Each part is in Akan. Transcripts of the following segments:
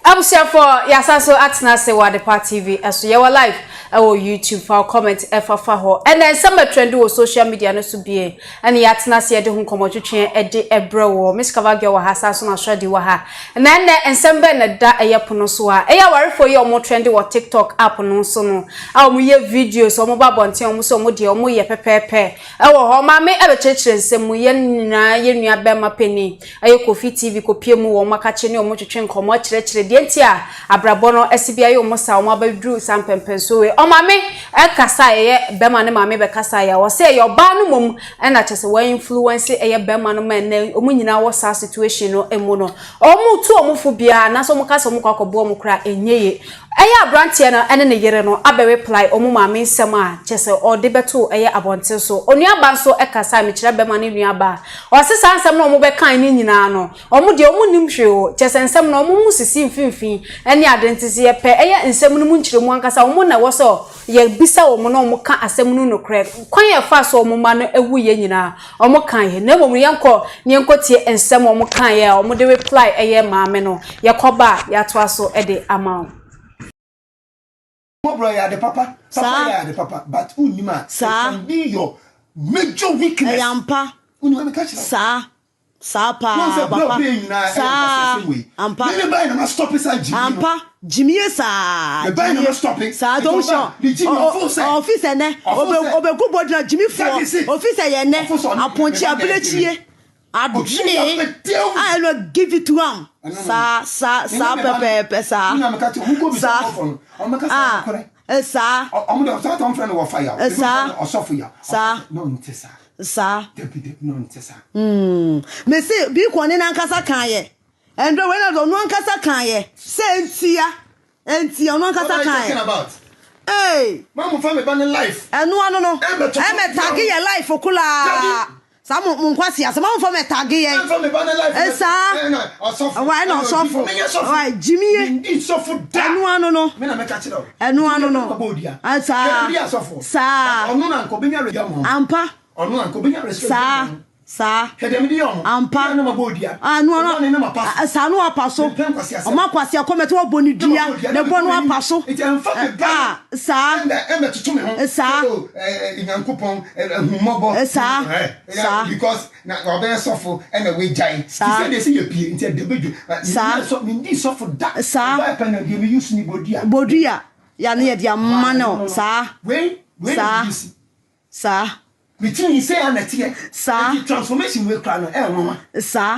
Abusia for yasaso atna se wa the TV so ye wa live our YouTube for comment fa ho and then some trend wo social media no so bie and yatna se de ho komotwetwe e de ebre wo miskava ge wa hasaso na shodi wa ha and then ensembe na da eyepono so a eya ware for ye omo trend wo TikTok app no so no a omo ye videos omo ba bonten omo so omo de omo ye pepepe e wo ho ma me e be chechire nsem ye nyina ye nua be ma peni aye Kofi TV kopie mu wo makache ne omo twetwe nkomo chire Entia abrabono esibia yo mosa o mabadru sampempenso we o mame e kasa ye bema ne mame be kasa ya wo se yo ba no mom e na chese wa influence e ye bema no man na o munyina wo sa situation no emu no o mu tu o mu fu bia na so mu kasa mu kwakobo mu kra enyeye eya abrantie no ene ne yere no abe reply o mu mame nsem a chese o de beto eye abonte so onua ba so e kasa me kire bema ne nua ba o se sa nsem no o mu be kan ni nyina no o mu de o mu nim hwe o chese nsem no o mu sisi mfimfin eni adentisi ye pe eye nsem no mu nkire mu ankasa o mu na wo so ye bisa o mu no mu ka asem no no kre kwan ye fa so o mu ma no ewu ye nyina o mu kan ye na mo mu yenko tie nsem o mu kan ye o mu de reply eye maame no ye koba ya to aso e de amount bro ya the papa ya the papa but unima can be your major weakness ampa unima me catch sa pa papa sa ampa me buy na stop inside Jimmy ampa Jimmy sa me buy na stop sa don't show office ne obeku bodra Jimmy for office ye ne aponchi abelechie adwene I will give it to him sa pepe sa sa omo so tom friend wo fire osofu ya sa no ntesa sa no ntesa me say bi kwone na nkasa kan ye endo we na no nkasa kan ye say entia no nkasa kan ye hey mamu fa me ban life enu anu no e me tag ye life okula sa mo nkwasi asa mamu fa me tag ye fa me ban life sa osofu why no osofu why Jimmy ndi sofu da enu anu no me na me ka kire enu anu no sa onu na nko benya reja mo ampa onu na nko benya respect sa kedem di yomo ampa na mabodia anu sa no apaso o makwase akometo oboni dua ne bonu apaso it enfa me ba sa e me tutu me ho sa nyankopon humobo sa because na obe sofo e na we jai say dey see your pie nti de bedu so me ndi sofo da ba pa na dey me use ni bodia ya na ye dia mano sa we sa between say anatie sa transformation we kra no e nwa sa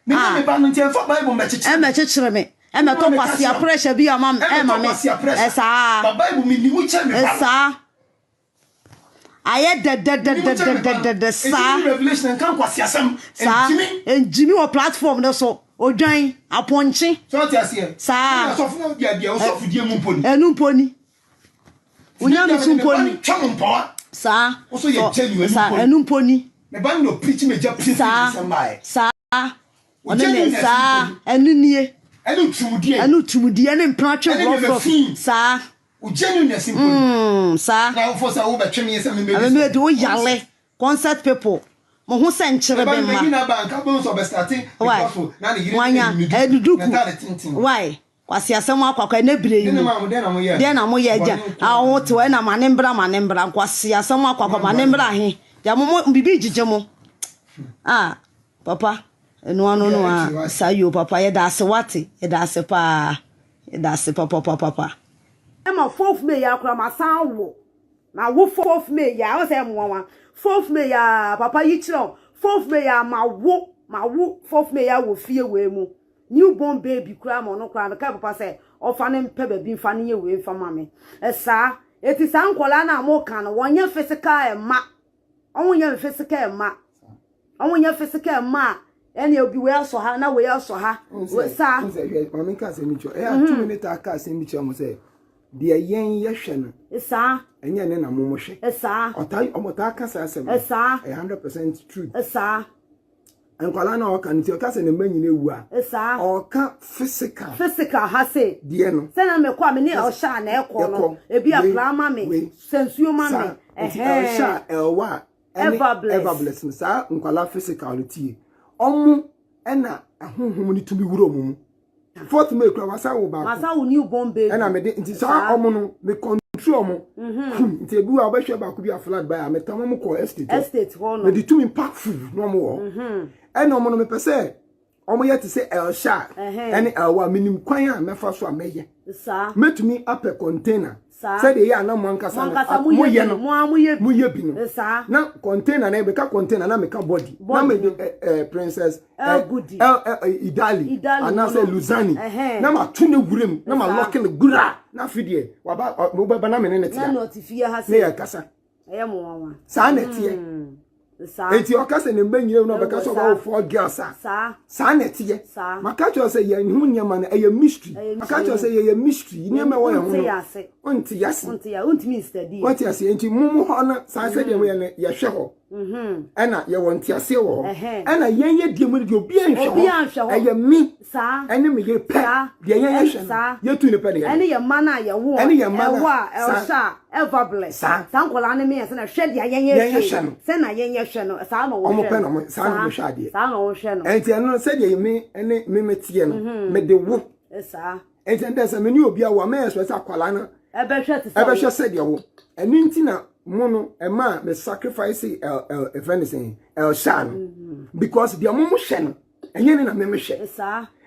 me na me ba no ntia for bible me chechire me e me to kwase pressure bi amam e ma me sa ba bible me ni mu che me ba sa aye de sa revelation kan kwase asem Jimmy o platform no so odwan aponche so ti ase sa so fu dia o so fu die mu poni enu poni unya mi sun poni twam mpa sa also ye genuine sa enu poni me ban no preach me ja preach sa onene sa enu nie enu tumudie ne mpratwe rough sa o genuine simple sa na for sa wo betwe me se me do yale concert people mo ho se nkyere be ma na bank abon so be starting because na ne yire eduduku why kwasi asem akwakwa na bire yi de na mo ye ja awo te we na manembra kwasi asem akwakwa manembra he ya mo bibi jije mo papa enu anu no sayo papa ye da ase wate ye da ase pa ye da ase papa e ma 4th May ya akra ma san wo na wo 4th May ya o se mo wa 4th May ya papa yi kiro 4th May ya ma wo 4th May ya wo fie we mu newborn baby kura mo no kura me ka papa say ofa ne mpe baby mfa ne ye we mfa mame esa eti san kola na mo kan no wonye physical ma onye physical ma onye physical ma ene obi we aso ha na we aso ha sa mame ka se mi cho 2 minutes aka se mi cho mo say de yen ye hwe no esa enye ne na mo mo hwe esa otai omota aka sa asem esa 100% true esa enkwala na oka nti oka se ne manyine wu a esa oka physical ha se de no se na me kwa me ne o sha na ekọ no ebi abrama me sensuo ma me o sha elwa ever bless sa nkwala physicality omu ena ahonhom ni tumi wuro mu 4th May kura wasa wo ba masa wo newborn baby na me de nti sa omo no me control mo nti ebi wa ba hwe ba ko bi aflat ba me tam mo ko estate ho no me di tumi pack food no mo wo na omo no me pese omo ye te se el sha ene elwa minim kwan a mefa so a meye sa metumi apɛ container say de ya na mo ankasa mo ye no mo ye bi no sa na container na be ka container na me ka body na me princess idali ana say luzani na ma tu ne gurem na ma lock ne gura na fidie wa ba mo ba na me ne tia na notifie ha se ya kasa mo wawa sa na tie eti okase ne mbanyire no be ka so ba 4 girls sa na tie maka cho say ya hu nyama na e mystery maka cho say ya mystery ni me wo ya hu onti yase ontimi study what you say enti mumu ho na sa say dem ya hwe ho ana ye wonti ase wo ana yen ye die mu de obi anhwe ho eye mi ene me ye pe de yen ye hwe ye tu ne pe de ene ye mana ye wo ene ye mana wa elsha ever bless san kola ne me ye se na hwe de yen ye hwe se na yen ye hwe no sa no wo hwe omo pe no sa no hwe ade sa no wo hwe no enti eno se de me ene me tie no me de wo enti ende se me ni obi a wo me so sa kwala na ebe hwe se de wo eni nti na mono ema me sacrifice el shan because the momo hwe no enye ne na me hwe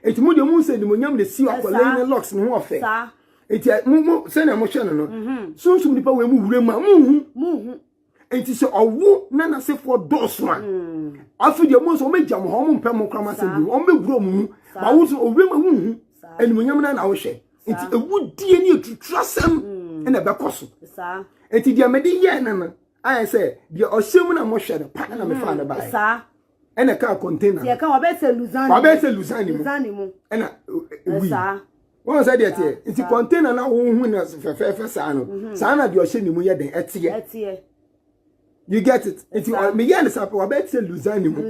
enti mo de mo se de mo nyam de si akola ne locks no ho ofe enti mo se na mo hwe no sunsun nipa we mu wure ma mu hu enti se owo na na se for dos one afi de mo so me jam ho mo pem krama se bi o me wuro mu ma wo so owe ma hu eni mo nyam na wo hwe enti ewu die ne etutrasem ena be koso eti dia me di ye na na I say dia ohyem na mo hwe no pa na me fa na ba ena ka container dia ka wa be se luzani mu ena wi won say dia tie enti container na wo hu na fefe sa no sa na dia ohye ni mu ye den etie you get it enti me ye na sa wa be se luzani mu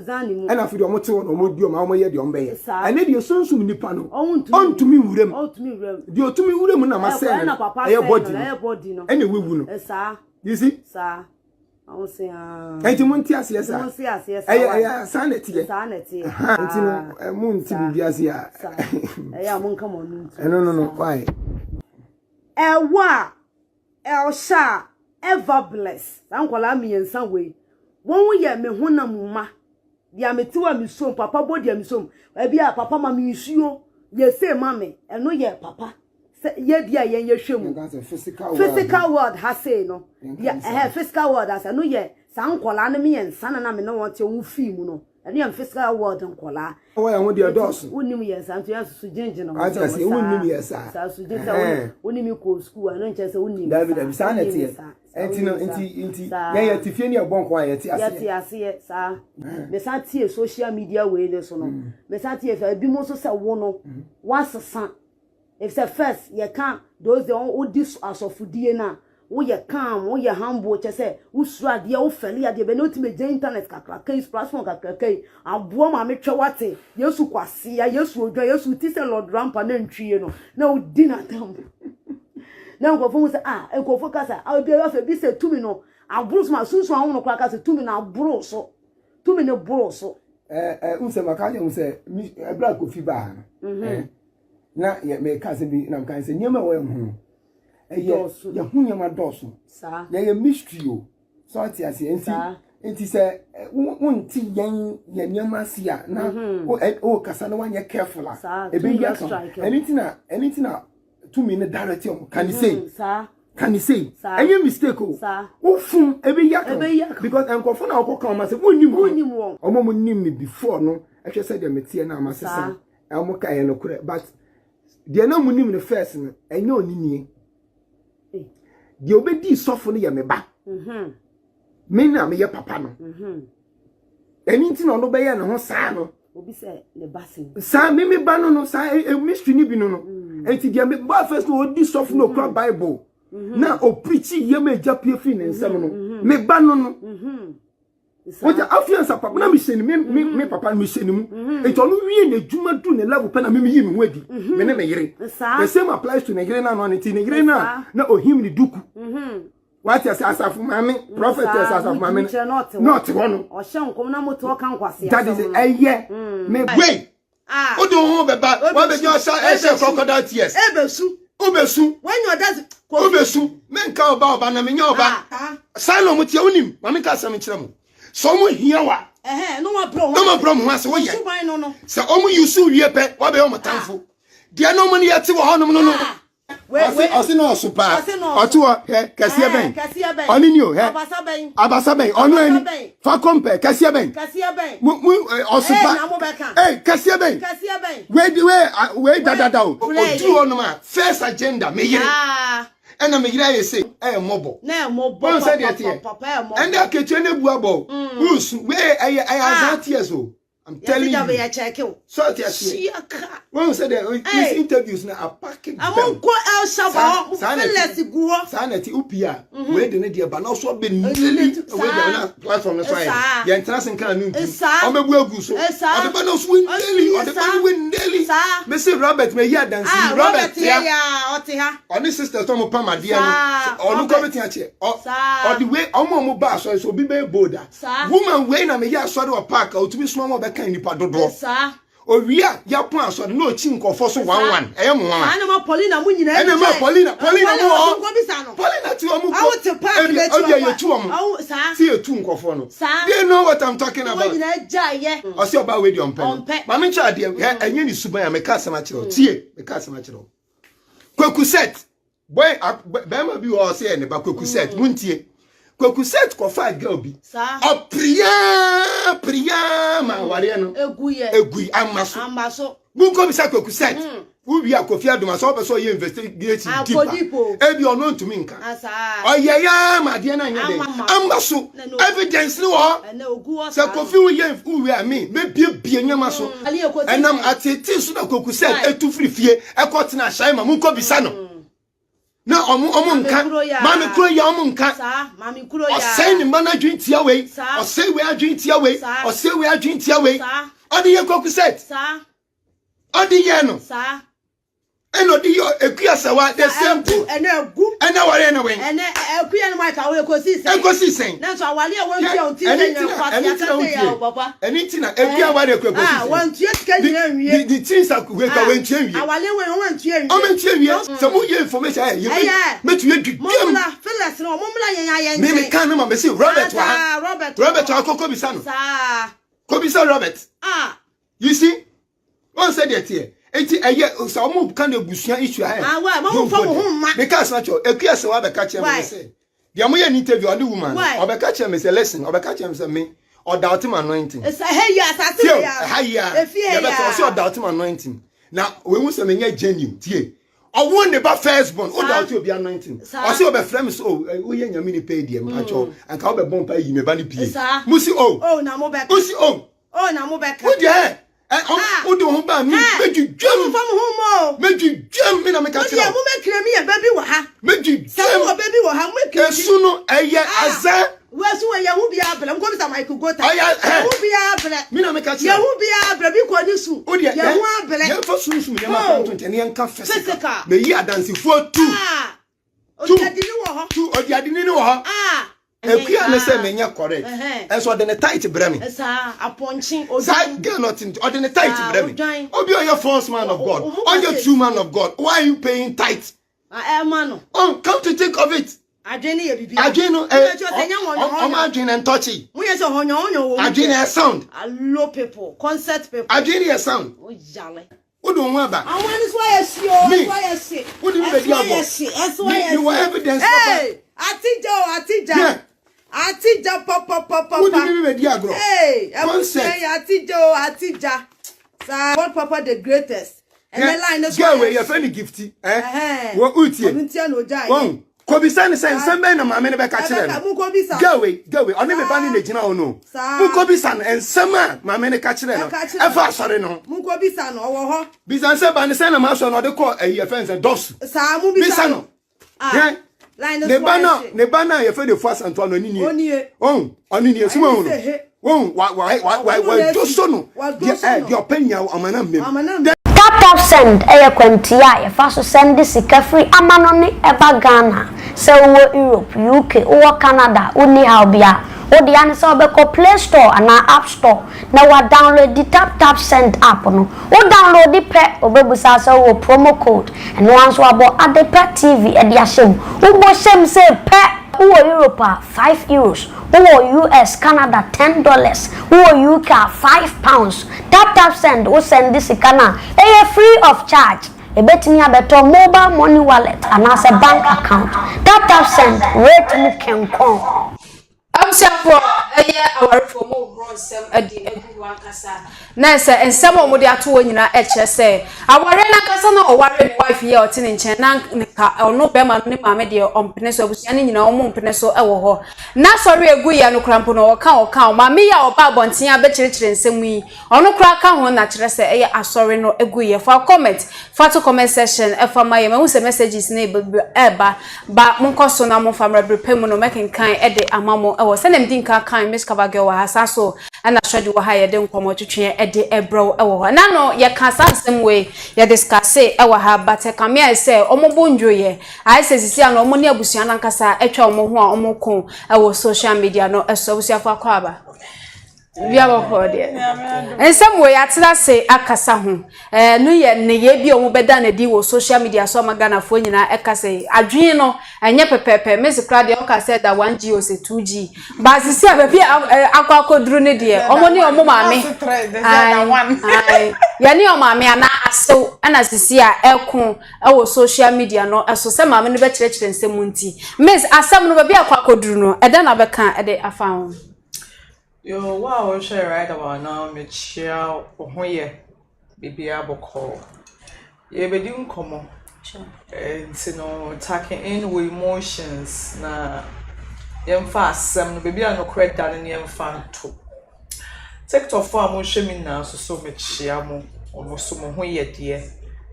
ena fi dia mo te no mo dio ma mo ye dia on be ye ene dia sunsum nipa no ontumi wurem dia otumi wurem na ma se na e body no ene wewu no you see I say enti munti ase sa sa na tie enti no munti bi ase a mun come on no why wa el sha ever bless ankola mi yensan we won wo ye me honam ma dia metiwa mi som papa body mi som bia papa ma mi nsuo ye say mama eno ye papa ye dia yen ye hwemu physical word ha say no yeah physical word as no ye sankola na me yensan na me no won te wo film no eno ye physical word nkola wo ya ho dia dos wonim yensan to yaso jinjin no ati say wonim yesa sa su jinta wonim ko school ano nche say wonim David sa na tie enti no enti ya tifie ni abonko a yeti ase sa me sa tie social media we ne so no me sa tie fa bi mo so se wo no wasesa if say first you can those the on this asofudie na wo ye calm wo ye humble che say wo suade wo fele ade be no ultimate internet kakra kai platform kakra kai abo ma me twa wate yesu kwase ya yesu odwa yesu ti se lord rampa na ntwie no na wo di na tam na nkofo mu se nkofo kasa obi ya fe bi se tumi no aburu so ma sunsun ahun no kaka se tumi na aburu so tumi ne buru so unse makanya unse ebra ko fi ba na ye me kase bi na kan se nyema wo hu ye hu nyema doso sa ye mystery o so ati ase enti se wonti ye nyema sia na o kasa na wanye careful ebe ya anything na to me direct can you say any mistake o fun ebe ya because enkofo na okoko ma se wonnim omo mo nim me before no ehwe se de metie na ma sesa amo ka ye no kure but de na mo nim no first no enye oninie de obedi sofo no ye me ba me na me ye papa no eni nti no be ye no ho saa no obi se le basin sa me ba no sa mystery ni bi no enti de me ba first no odi sofo no kra bible na o preach ye me japie fi ne nsam no me ba no Oja afiansa papa na me sheni me papa me sheni mu enti onu wie na djuma du ne level pe na me yi me ho adi me ne me yire the same applies to ne yire na no enti ne yire na ohim ni duku what you say asafu mame prophet asafu mame not one o hye nkom na moto kan kwase that is eye me wait Odo ho beba wa be jo say crocodile tears. Obesu when your dad obesu menka oba na menya oba salo mo tia onim ma menka asam kire mo so mo hia wa no problem ho ase wo ye se omo yusu wie pe wa be o motamfo dia no mo ne yete wo honom no Ose no super. Otuo kase ben. Oni ni o Abasa ben. Onu ani. Fa compare kase ben. Osupa. Kase ben. We da o. Otu onu ma first agenda me yire. Ena me yire ye say mobo. Na mobo. Bon say dey tie. Enda keche na buabo. Us we azantie so. I'm telling you. So when said these interviews now are packing. I'm on go El Shaba. Sanity upia. Where the media but also been really platform the soil. The international can I'm a well goose. The banos win daily or the man win daily. Mr. Robert may hear dancing. Robert, yeah. On this sister Tom Pama dear. Or look over here. Or the way Omo Bass so be bolder. Woman when I'm a year sort of a park out to be small back in the padodo. Oria ya pon so no chi nkofo so 11 mo mama ana ma Paulina mu nyina ana ma Paulina mo Paulina ti o mu ko to park le tu o si e tu nkofo no do you know what I'm talking about nyina jaye o si oba we di ompe ma me cha de enye ni suban ya me ka asema kire o tie me ka asema kire o Kwaku set boy be ma bi o se ne ba Kwaku set muntie Kwaku set ko fa girl bi o priya ma ware no egui amaso bunko bi sa Kwaku set ubi akofi aduma so be so ye investigate deeper ebi ono ntumi nka oyeya ma de na nya de amaso evidence ni wo se Kofi uwe ami me bie nyama so enam atete so na Kwaku set etu frifie ekotena shai ma munko bi sa no na omo nka mami kuro ya omo nka mami kuro ya o say ni mana dwintia we o say we adwintia we o say we adwintia we odi ye Kwaku set odi ye no eno di yo ekuya sawa the same thing ena ware na we ekuya no ma ka we ekosi sen na so awale e won tia onti nya kwati akate ya papa enitina ekuya ware ekosi won tia tika nyina nwie the things are we ka won tia nwie awale we won tia nwie o men tia nwie so mu ye information ye metu ye dwem mumla felas no mumla yen me kan no ma me say Robert wa kokko bisa no ko bisa Robert you see one said that here enti eye so mo kan ebusuan issue ha mo fo mo ma because na cho ekuya se wa be ka che me say dia mo ye interview on the woman obeka che me say listen obeka che me say me or doubt him anointing hey ya asase ya ya be so doubt him anointing na we hu say me nya genuine tie owo ne ba first born o doubt obi anointing o say obe frame so o ye nyame ni pay die ma cho anka obe bon pa yi me ba ni pie musi na mo be musi na mo be o die o do ho ba mi meju dwam fam ho mo meju dwam me na me ka tira mo me kire mi e baby wa ha meju dwam o baby wa ha mo kire esu no eye aza wesu we ye hu bia abla mo ko bisa Michael Gota ye hu bia abla me na me ka tira ye hu bia abla bi ko ni su ye hu abla ye fa su me ma fa tonte ne enka physical me yi adansi fo tu o diadini wo ho o diadini ni wo ho ekuya ne say me nya correct so de ne tight bremi aponchi side girl nothing or de ne tight bremi obi on your false man of God on your true man of God why are you paying tight man come to think of it adwene ye bibia adwene o ma adwene ntouchy mu ye so honyo wo adwene sound allo people concert people adwene sound o jale Udu nwaba. Awani so yesi. Udu be dia bo. You evidence hey, Atija papa. Udu be dia agro. Hey, Atija. Sa God papa the greatest. And the line is go away your friend gifty. Wo utie. Ntia no jai. Won. Kobisa ne sen sembe na maame ne be ka kire no. Go away. Oni me ba ni na gina ho no. Mu kobisa no ensema maame ne ka kire no. E fa sore no. Mu kobisa no wo ho. Bisa se ba ne sen na ma so no de ko e fence dos. Sa mu bisa no. Ne ba na ye fe de fast Antoine onini. Oni ni esuma ho no. Why do so no. The opinion amana Tap send kwantia ye fa so send sika free amano ne eba Ghana se wo Europe UK wo Canada oni ha obia wo de an so be ko Play Store and App Store na wa download the tap send app no wo download the pre obebusa so wo promo code and once wa bo Adepa TV e dia shem wo bo shem say pe wo Europe €5 wo US Canada $10 wo UK £5 tap send wo send this kana e free of charge e betimi abeto mobile money wallet and as a bank account tap send rate mu kenkon Amsafo our promo bronsem adi egu wankasa na se ensem omode ato wonyina eche se aware na kasa na oware ni wife ye otine nchen na ka ono be ma ne maame de ompene so abusia ne nyina omo mpene so ewo ho na sori egu ye no krampo no oka maame ya oba abonten abekirikire nsem yi ono kra ka ho na kire se eye asori no egu ye for comment section efa maye ma hu se messages na eba ba monkoso na mo famra brepemu no mekenkan ede amamo ewo se nem din ka kan Miss Kabagyo wa hasaso ana shodi wa ha ye de nkomo twetwe ede ebro ewo ho na no ye ka sansem we ye discuss ewo ha bate kamia se omobonjo ye ai se sisi ana omo ne abusua na nkasa etwa omo ho a omo kon ewo social media no eso abusua fa kwa ba bia bo ho de ensem we atira se akasa ho no ye ne ye bi omo beda na di wo social media so magana fo nyina ekase adwen no enye pepepe Miss Claudia o ka said that 1G o se 2G ba sisi ababi akwakodru ne de omo ne omo maame ai ya ne omo maame ana asew ana sisi a ekon ewo social media no eso se maame no be kirekire nsem nti Miss asam no babi akwakodru no eda na beka ede afa ho Yo, wow, we share right about now. Me share ohoye, baby aboko. Ye be di nkomo. And you know, taking in with emotions na yem fast no baby no credit dan yem fan to. TikTok for mo shemi na so me share mo omo so mo hoye de.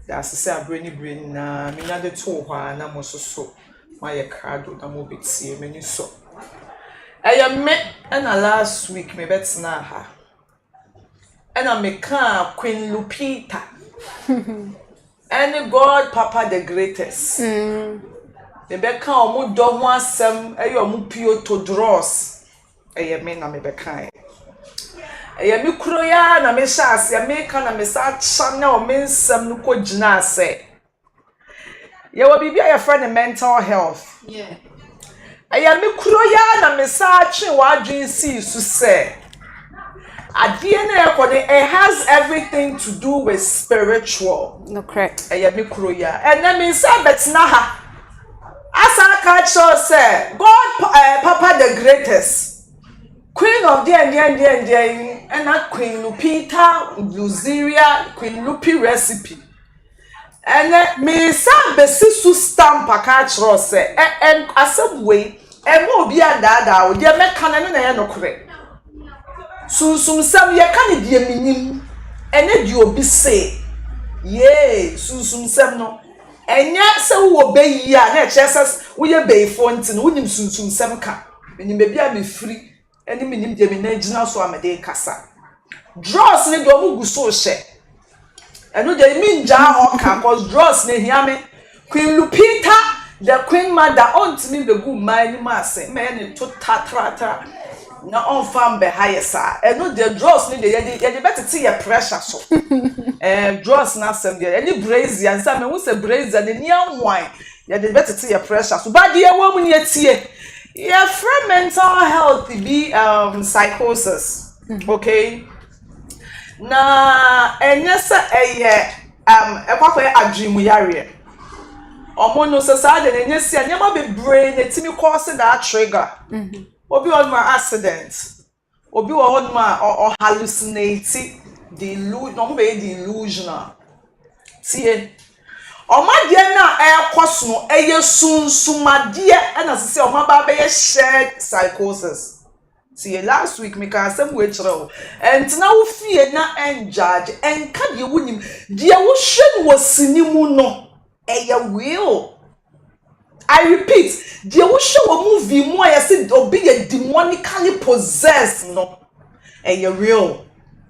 Da se abreni na me nya de to hwa na mo so my krado na mo betie me ni so. I met and last week me bet na ha. And I me can Queen Lupita. And God Papa the greatest. Me be kan omo do ho asem omo pio to dross. Me na me be kan. Me kuro ya na me sha ase me kan na me sa cha na o me nsem no ko gina ase. Ye wo bibia your friend mental health. yeah Me kuro ya na me sa twe wadwen si su se adie na ekode it has everything to do with spiritual no correct me kuro ya and na me sa betina ha asa ka cho se God Papa the greatest Queen of the and na Queen Lupita Luziria Queen Lupi recipe and me sa besi su stamp aka cho se and asem we mo obi andada o de me kana no na ye no kore sunsum sam ye kan de minim ene de obi se ye sunsum sam no enya se wo be yi a na chese wo ye be fo ntin wo nim sunsum sam ka minim be bia me free ene minim de me na gina so amede kasa draws ne do mu gu so hye eno de mi nja ho ka cause draws ne hia me Queen Lupita the Queen Mother on to me the good man masse man to tatrata na on fam be highesa and no the draws ni the better see your pressure so draws na sem there any brazier and some who say brazier the near wine the better see your pressure so but the woman ye tie your friend mental health be psychosis okay na enyesa ekwakoye adrimu yare omono so sa de nenye sia nyama be brain etimi cause that trigger obi on my accident obi on my or hallucinate delusional tie omade na ekoso no eye sunsumade na se omaba be shared psychosis tie last week me ka asem we kire and na wo fie na enjudge enka de wunim de wo hwe wo sinimu no will. I repeat, the show a movie more I said be a demonically possessed no real.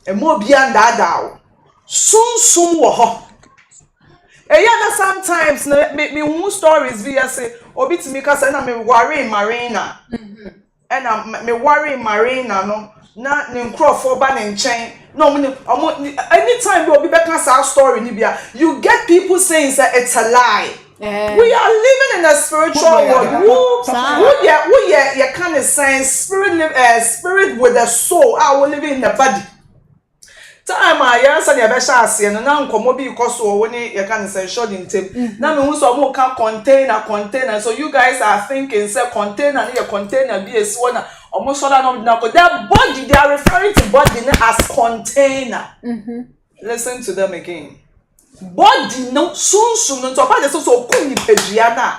And more beyond that soon wo sometimes make me one stories via say obi to me cause na me worry marina. and me worry marina no na ne nkrofo ba ne nchen no anytime we be back our story nibia you get people saying that it's a lie. We are living in a spiritual world. You kind of saying spirit with a soul. I will live in the body. Time I answer the best and now come be because when you can say short in tape. Now me so more can container. So you guys are thinking say container need a container be a one almost all now their body they are referring to body as container. Listen to them again. Body no soon no to pa de so kun ni pedua na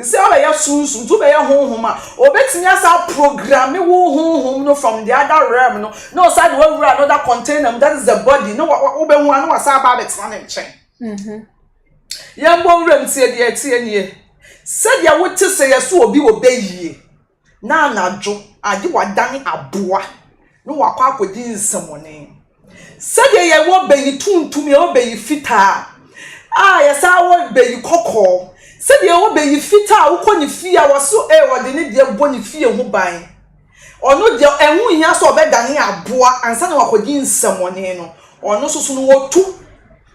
say all ya soon to be ya honhom a obetimi asa program wo honhom no from the other realm no side we run another container that is the body no wo be hu anu asa ba betina ne nchen ya mbon rem tie nie said ya wote say ya so obi wo beyie na anadwo ade wadan aboa no wakwa akodi nsemone said ye wo beyi tuntum ye wo beyi fita yes I wo beyi kokko said ye wo beyi fita wo koni fia wo so wo de ne de boni fie ho ban ono de enhu hia so obedane aboa ansa na wakodi nsemone no ono so no wo tu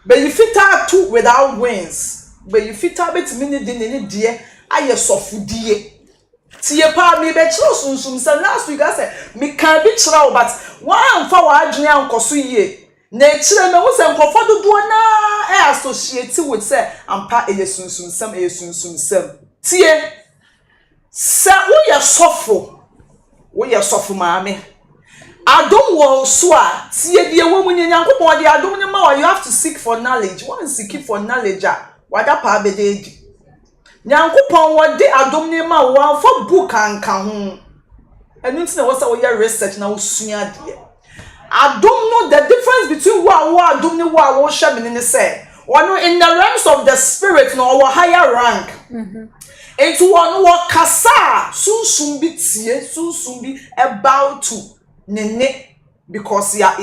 beyi fita tu without wings beyi fita betimi ne de aye sofudie tie pa me be chiro sunsum say last week I said me can be chiro but one fa wa adwene ankoso yie na chire me wo say nkofo dodo na associate with say ampa eye sunsum sam tie sa wo ye sofo maame adom wo so a tie bie wo munye nyankopon de adom ne ma you have to seek for knowledge once you seek for knowledge wada pa be de nyankopon wode adom ne ma wo for book anka ho enu nti na wo say wo ya research na wo sua de adom no the difference between wo adom ne wo hwe me ne say one in the realms of the spirit no or higher rank into one wo kasa sunsum bi tie sunsum bi about to nene because ya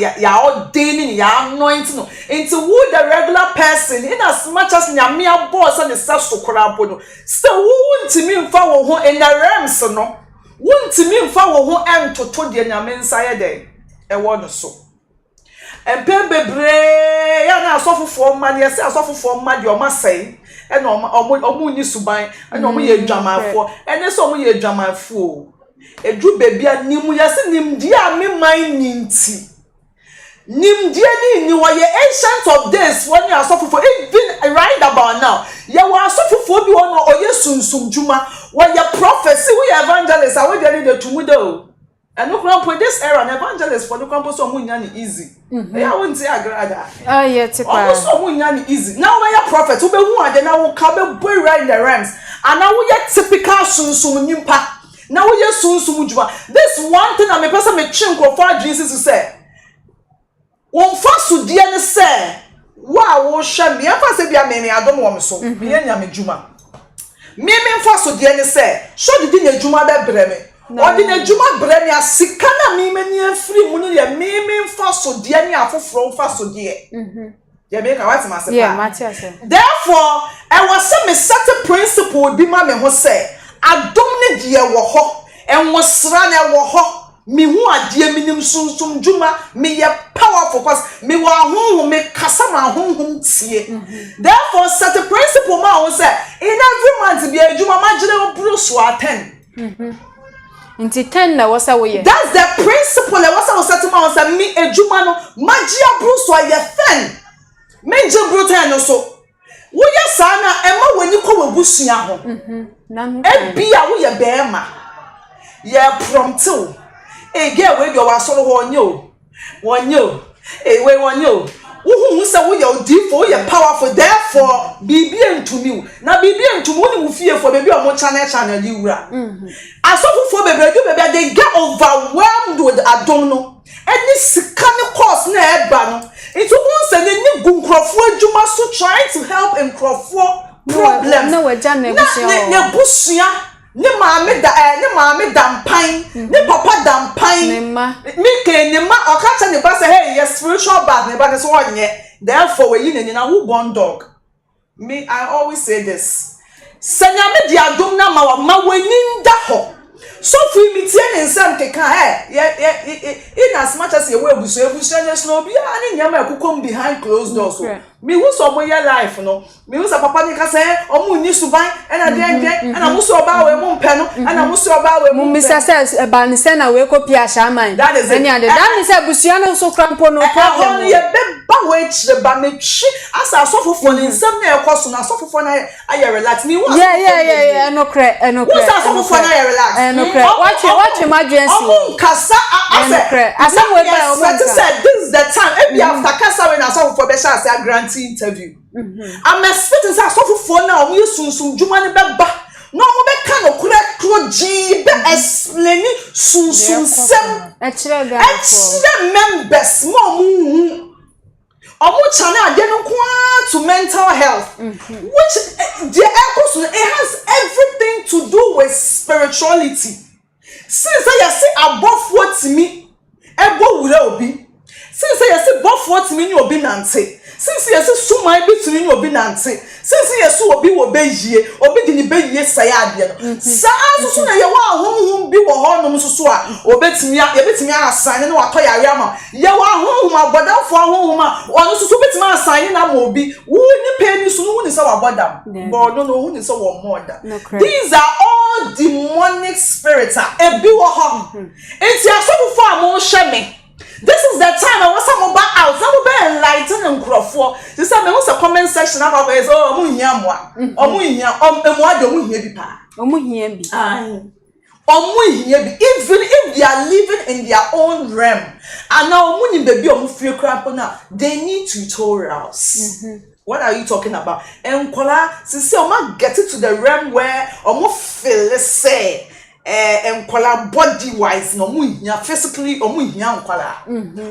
ordaining ya anointing no into who the regular person in as much as nyame boss and the self sokora no still who ntimi mfa wo ho in the realms no who ntimi mfa wo ho entoto de nyame nsaye de e wo no so empembebre ya na asofofo mma de se asofofo mma de o masai e na omu ni suban e na omu ye dwamafo ene so omu ye dwamafo edu bebia nimu yase nimdi a me man ninti nimdi ni wo ye ancient of days when you asofofo even right about now ye wo asofofo bi wono oye sunsum juma wo ye prophecy we evangelist a we dey need to mudo and no crump this era an evangelist for the campus so munya ni easy ya won't say agrada yeah tipa almost so munya ni easy now we are prophet we be hu ade na wo ka be boy right in the realms and now we are typical sunsum nyimpa now we are sunsum juma this one thing I me person me chinko for Jesus to say won fa so die ne say wa wo hwe me fa se bia me adom wo me so me nya me juma me fa so die ne say so didi nya juma be bre me ordinary juma bre me asika na me mani afiri mu no ye me fa so die ne afoforo fa so die ye be ka what ma se yeah Matthias therefore I was some set principle bi ma me ho say adom ne die wo ho enwosra na wo ho me hu ade minim sunsum juma me ye powerful cause me wa honhom me kasa ma honhom tie therefore set a principle ma wo say in every month be adwuma ma gire wo buru so 10 Inti 10 na wasa wo ye that's the principle e wasa wo set ma wo say me adwuma no magia buru so ye 10 me je buru 10 no so wo ye sa na e ma wani ko wabusua ho e bia wo ye beema ye prompto e get we go wasoro wonyo e we wonyo who say we your deep for you powerful therefore bibi entumi na bibi entumi woni mu fie for baby o mo channel yi wura asofo bebre they get overwhelmed with adono any sikane course na eba no it won say ni gunkrofo adwuma so trying to help in crofo problems no we jam na busua ni maame dampan ni papa dampan mi ke ni ma okacha ni ba say hey yes spiritual bath ni ba so onye therefore we yin ni na who born dog me I always say this senya me dia dom na ma wani nda ho So free me tie nsam keka in as much as you will so no be ani nyama ekukom behind closed doors so me who so mo your life no me who say papa ni ka say omo ni suban e na den and amuso oba we mo mpe no and amuso oba we mo Mr. says ba ni say na we ko pia shaman that is it that means abusua no so krampo no problem ye be ba we chire ba me twi as asofofo ni nsam na ekoso na asofofo na aye relax me who yeah no cre who say asofofo na aye relax no cre watch emergency omo kasa asem we ba omo said this is the time every after kasa we na asofofo be sha say grant interview I'm expecting say asofofo na omo sunsun juma ni be ba no omo be kan okura kroji be explain sunsun sem e kire members mo mu omo channel ade no kwa to mental health which the echoes it has everything to do with spirituality since I say above what me ebo wura obi since I say above what me ni obi nante since I say suma bi tuni ni obi nante since I say obi wo be yie obi di ni be yie say ade no sa so na ye wa honhom bi wo ho no so a obetimi asan na wato yare ama ye wa honhom abodafo honhom a ono so betimi asan na ma obi wo ni pe ni so no ni say wabodam but no wo ni say wo moda these are all demonic spirits ebi wo ho enti asofo amon hwe me. This is the time I want some out. Some be enlighten and crofo. This time I want a comment section about is omu hia moa. Omu hia emoa de omu hia bi pa. omu hia bi. Omu hia bi even if they are living in their own realm. And now omu ni baby omu free crap na they need tutorials. What are you talking about? Enkola since omu get it to the realm where omu feel say enkola body wise no mu hia physically omu hia enkola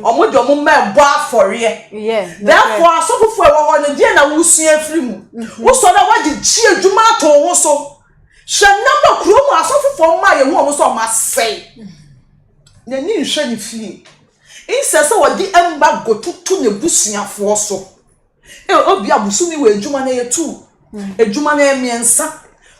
omu de omu ma bo afore therefore asofofo e wo no die na wusua free mu wo so na wadi chi adwuma to ho so hwe number kuro mu asofofo ma ye hu omu so ma sei na ni hwe ni fie insese wodi emba gotutu ne busuafo so obi abusumi we adwuma na ye tu adwuma na emiensa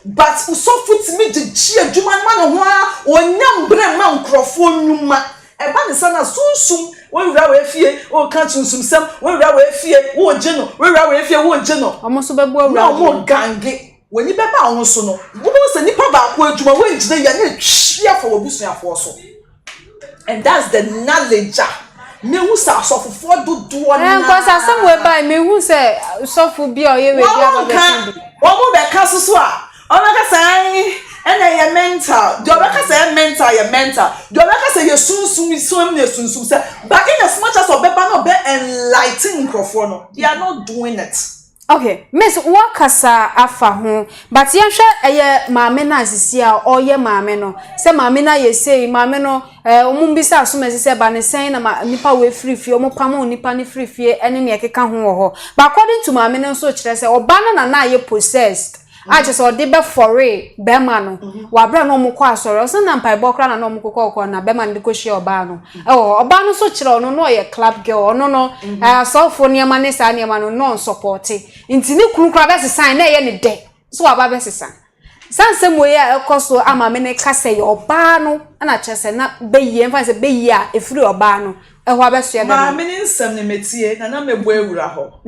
but so put me the chi adwuma na ho a onyam bre ma nkrofo nyuma e ba ne sana sunsum we wura we fie o kan sunsum sam we wura we fie wo geno we wura we fie wo geno omo so bebo wura mo gange woni beba ho so no wo se nipa ba ko adwuma we ngire ya na twia for obusuafo so and that's the knowledge me hu sa asofofo dodo na because asem we buy me hu say sofu bi o ye we bi aba be wo mo be ka so a Omaka say ena mental. Do omaka say mental. Do omaka say ye sunsum say. But in as much as obeba no be enlighten crofo no, they are not doing it. Okay, Miss Wakasa afa ho, but yenhwe eye maame na asisi a oye maame no. Se maame na ye say maame no omumbisa asomesi se ba ne sen na nipa we free fie omopam nipa ne free fie ene ne ekeka ho wo ho. But according to maame no so kire se oba no na ye possessed. I just or debe foray be man wa bra no mo kwa asoro so na mpai bokra na no mo kokọ na be man de ko hye oba no oba no so kire ono no ye club girl ono no so fo ne ma ne sa ne ma no non support nti ni kunu kra be sesan na ye ne de so aba be sesan sansem we ya ekoso ama me ne kase ye oba no na chese na be yie mfa se be yie a efiri oba no ho abeso ye be ma me ne nsem ne metie na mebo ewura ho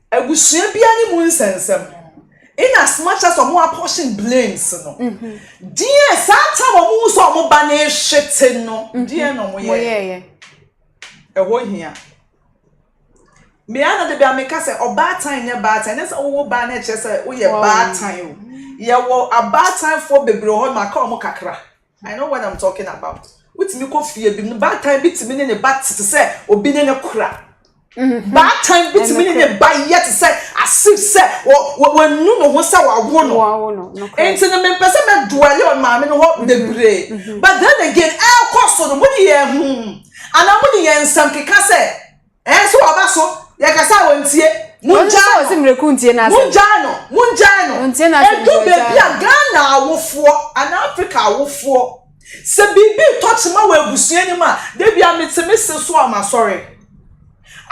agusua bia ni mu nsensem in as much as omo apportion blames no dear satan omo so omo ba na ehwete no dear no mo ye eho hia me ana de bia me ka se oba time ne ba time na wo ba na che se wo ye ba time ye wo aba time for bebre ho ma ka omo kakra I know what I'm talking about with me ko fie bi no ba time bi timi ne ba tete se obi ne kura bad time bit me ne buy yet say asif say when no ho say wa wo no enti ne me pese me dwell on ma me no ho bebre but then again cost so no mo ye ana mo ye nsam keka say so aba so ye ka say wontie munja so simreku ntie na munja no ntie na se do be bia Ghana awofo ana Africa awofo se bibi touch ma wa abusua ni ma de bia meteme se so am sorry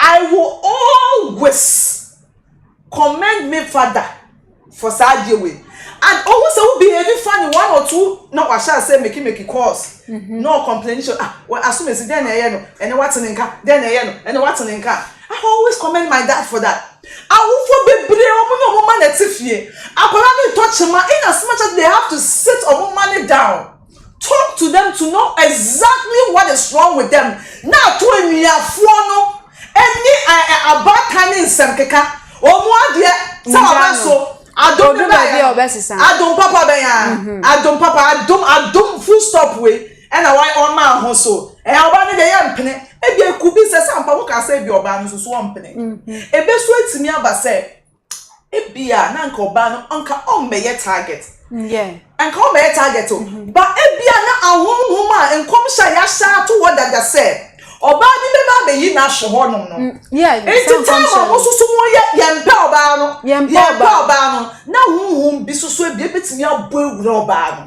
I will always commend me father for Sajewe. and always will be every funny 1 or 2 no I shall say make calls no complaination well as soon as then and what's in car then and what's in car I always commend my dad for that. I will for be no woman at Tiffy. I can touch him in as much as they have to sit on money down. Talk to them to know exactly what is wrong with them. Now to a near fuano any about tiny Semkeka or more dear so I don't know I don't papa beya I don't full stop way and I want on my hustle and I want the young penny. Ebi ekubi se sampa wo ka say bi oba no so ompene ebe so atimi aba say ebi a na nka oba no anka ommeye target anka ommeye target o ba ebi a na ahonhom a enkom sha ya sha to wadaga say oba ni be ba be yi na hwe ho no enti time wo so so mo ye mpa oba no na honhom bi so ebi ebetimi abo ewura oba no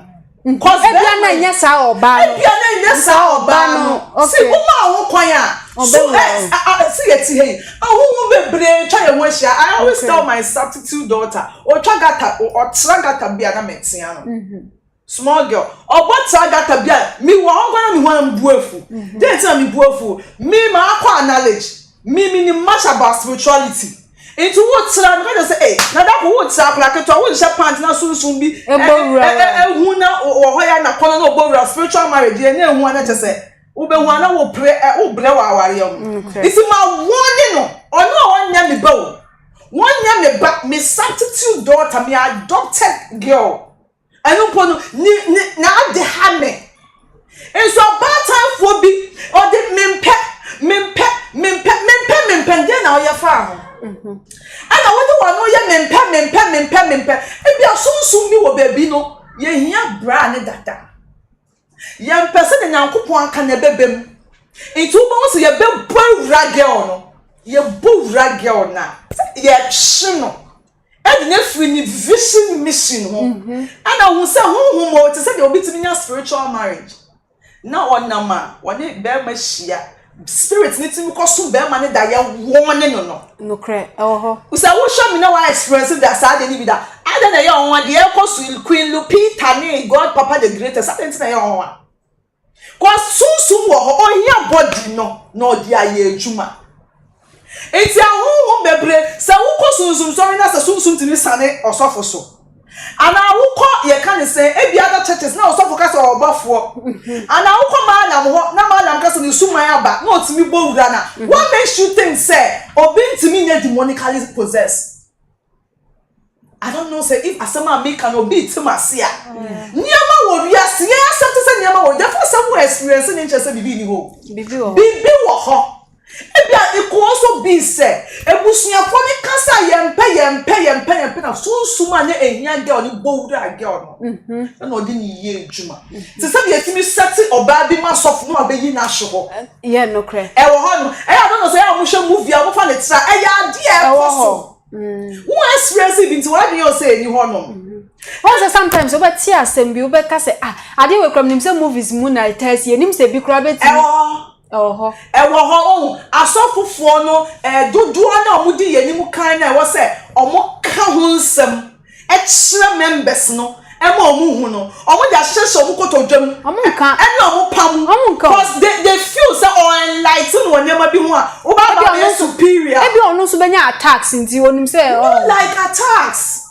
cause ebia na nya sa oba no see woman won kwan a so see yeti hey ahun be bre twa ye won hia I always tell my substitute daughter o twa gata o tra gata bia na metia no small girl o bo tra gata bia mi wo gwana mi ho buafu dey tell me buafu me ma akwa knowledge me ni much about spirituality. Into what slam going to say, hey, now that would sap like a tower, shop pants, now soon be a huna or hoya na corner of both spiritual marriage, and then one to say, Ubewana will pray at Ubrewa. It's my warning or no one yammy bow. One yammy back, me substitute daughter, me adopted girl. I don't put now the hammer. It's a bad time for be or the mimpe, then now your farm. And I wonder why no mempe ebi asunsun mi wo baby no ye hia bra ne dada ye mpese ne nyankopon aka na bebem nti wo bo so ye be bowura girl no ye bowura girl na ye hye no e na free ni vision mission ho ana hu se hu mo te se de obi timi nya spiritual marriage na onama wone be ma hia spirit need to go so be man da ya warning no kre ho usa wo show me na why experience that sad any be that I don't know your one the cause Queen Lupita ni God Papa the greatest I don't know your one cause sunsun wo ho ohia body no dia ye adwuma enti ahun bebre se wo ko sunsun so na se sunsun timi sane osofo so ana wukọ ye kan say ebi other churches na osofo ka so obafo ana wukọ malam ho na malam ka so ni suman aba na otimi bowura na what makes you think say obi ntimi nya demonically possessed? I don't know say if asema make an obi timase a niama wo wiase ya asem say niama wo therefore some experience ni nche bibi ni ho bibi wo ho ebia it could also be say ebusuafo ni kasa yempe na sunsuma ne ehia girl ni bowura girl no na odi ni ye adwuma se se de etimi seti oba bi ma sof no abeyi na hye ho ye no kre e wo ho no e don't know say a mo hwe movie a mo fa ne tra e ya ade e ko who experience it what do you say ni ho no also sometimes oba ti asem bi oba ka say ade we krom nim say movies mu na test ye nim say bi kra beti oh asofofo no dodo na omudi yenimu kan na wo se omo ka ho nsem e kire members no e ma omu hu no omo ja hyehye omu kotodwam omu ka e na omu pam because they feel say enlighten wonyama bi ho a wo ba be superior e bi onu so benya attacks nti onim say like attacks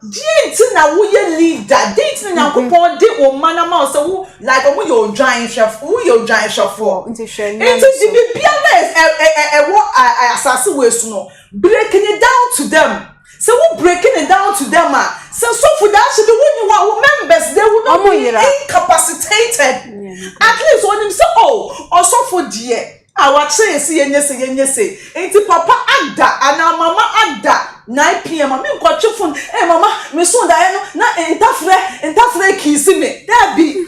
didn't na wo ye leader didn't na kupon de o manama so wo like omo your giant chef wo your giant chef for into share into the bianes what asase we so no breaking it down to them so we breaking it down to them so for that should be when you are members they will not be incapacitated at least when him say also for dear our say yenye enti papa ada ana mama ada 9 p.m. Mama nko twefun mama me so da no na entafre kisi me there be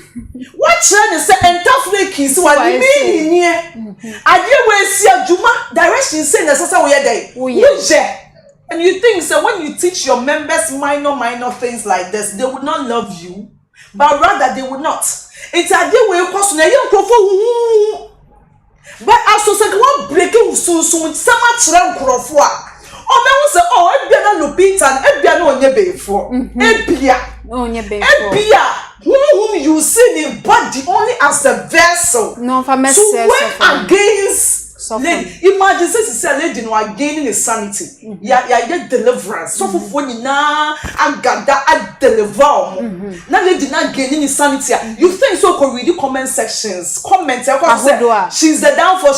what trend say entafre kisi wa me ni ade we si adwuma direction say necessary we dey we and you think so when you teach your members minor things like this they would not love you but rather they would not it's ade we cause na ye nkrofo but also say one breaking sunsun sama kire nkrofo a o me won say e bia na lopi Peter ebia no onye beifo ebia onye beifo ebia whom you see in body only as the vessel no for me so when against imagine say lady no gaining his sanity ya get deliverance so for na agada a deliver na lady na gaining his sanity you think so can read the comment sections comment she's the downfall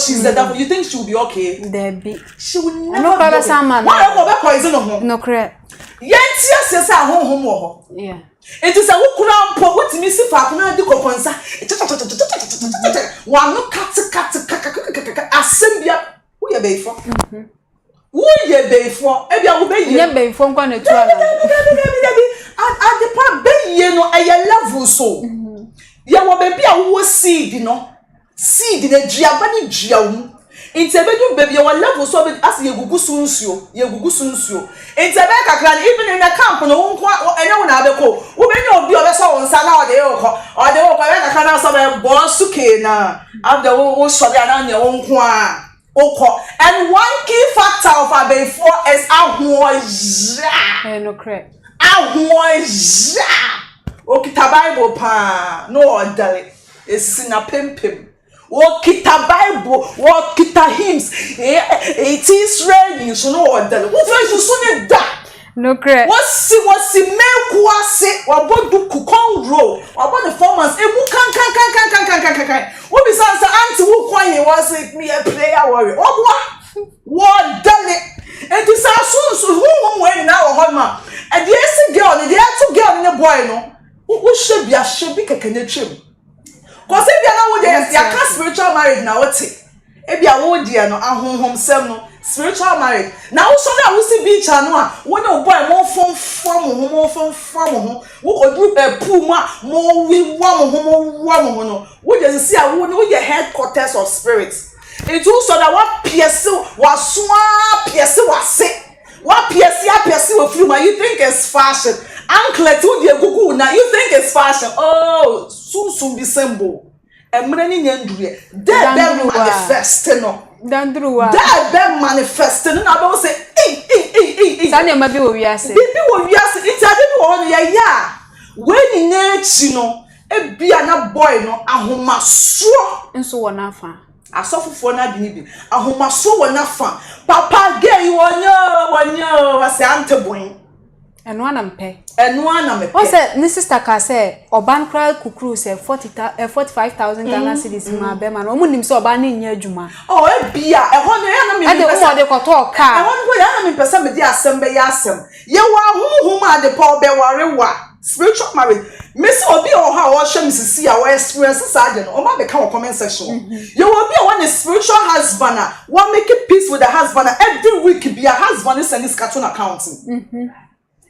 you think she will be okay there be she will never no brother Saman why go poison no no correct yentia say honhom wo ho yeah it is a wukura mpo wotimi si fa kuna di kokonsa wa no kat asembia wo ye beifo ebia wo be ye beifo nkwa na tu ala at the part be ye no eye level so ye wo be bia wo seed no seed na duaba ni dua wo intebedu baby your level so be as ye gugu sunsuo intebe kakra even in the camp no wonko enye wo na abeko wo be nya obi obeso won sa na ode yoko be kakra na so be bon suke na after wo so be na nya wonko a okọ and one key factor of abefo is ahoja no correct ahoja okita bible pa no odale esina pempem what kita Bible, what kita hymns, it is ready, so no order. What you soon that? No correct. What's make say, what do coupon row, about the formers, and who can. What is answer auntie who quiet was it me a player warrior? What done it? And this are soon who went now, Homa. And the girl, the two girl in the boy, no, who should be a connection. Cause if you know what you are spiritual marriage now, what if you are dear no ahonhom sem no spiritual marriage. Now so na we see beach no when no boy mo fom wo go do a pool ma mo we wa no we just see a wo your headquarters of spirits. It also that what pierce was say what pierce with you you think it's fashion. Uncle to the gugu now you think it's fashion. Oh, soon be symbol. And many nyandue. That manifesting no. Dandruwa. That manifesting no about say Sanya mabi wo wiase. Bibi wo wiase it ade wo ya. When nechi no e bia na boy no ahomaso nso wo na afa. Asofofo na de ni bi. Ahomaso wo na fa. Papa gay wonyo wase anteboin. Eno anampe. O say ni sister ka say oban kra kukuru say 45,000 Ghana cedis ma be ma no mu nim say oban na nya adwuma. Oh e bia e ho no ya na me pesa. E de wo de koto ka. E ho no ya na me pesa me di asem be ya asem. Ye wa huhum ade pa be ware wa spiritual marriage. Me say obi o ha wo hwe misisi a wo experience saje no o ma be ka wo comment section. Ye wa obi o one spiritual husband a wo make peace with the husband every week be a husband send his cartoon accounting.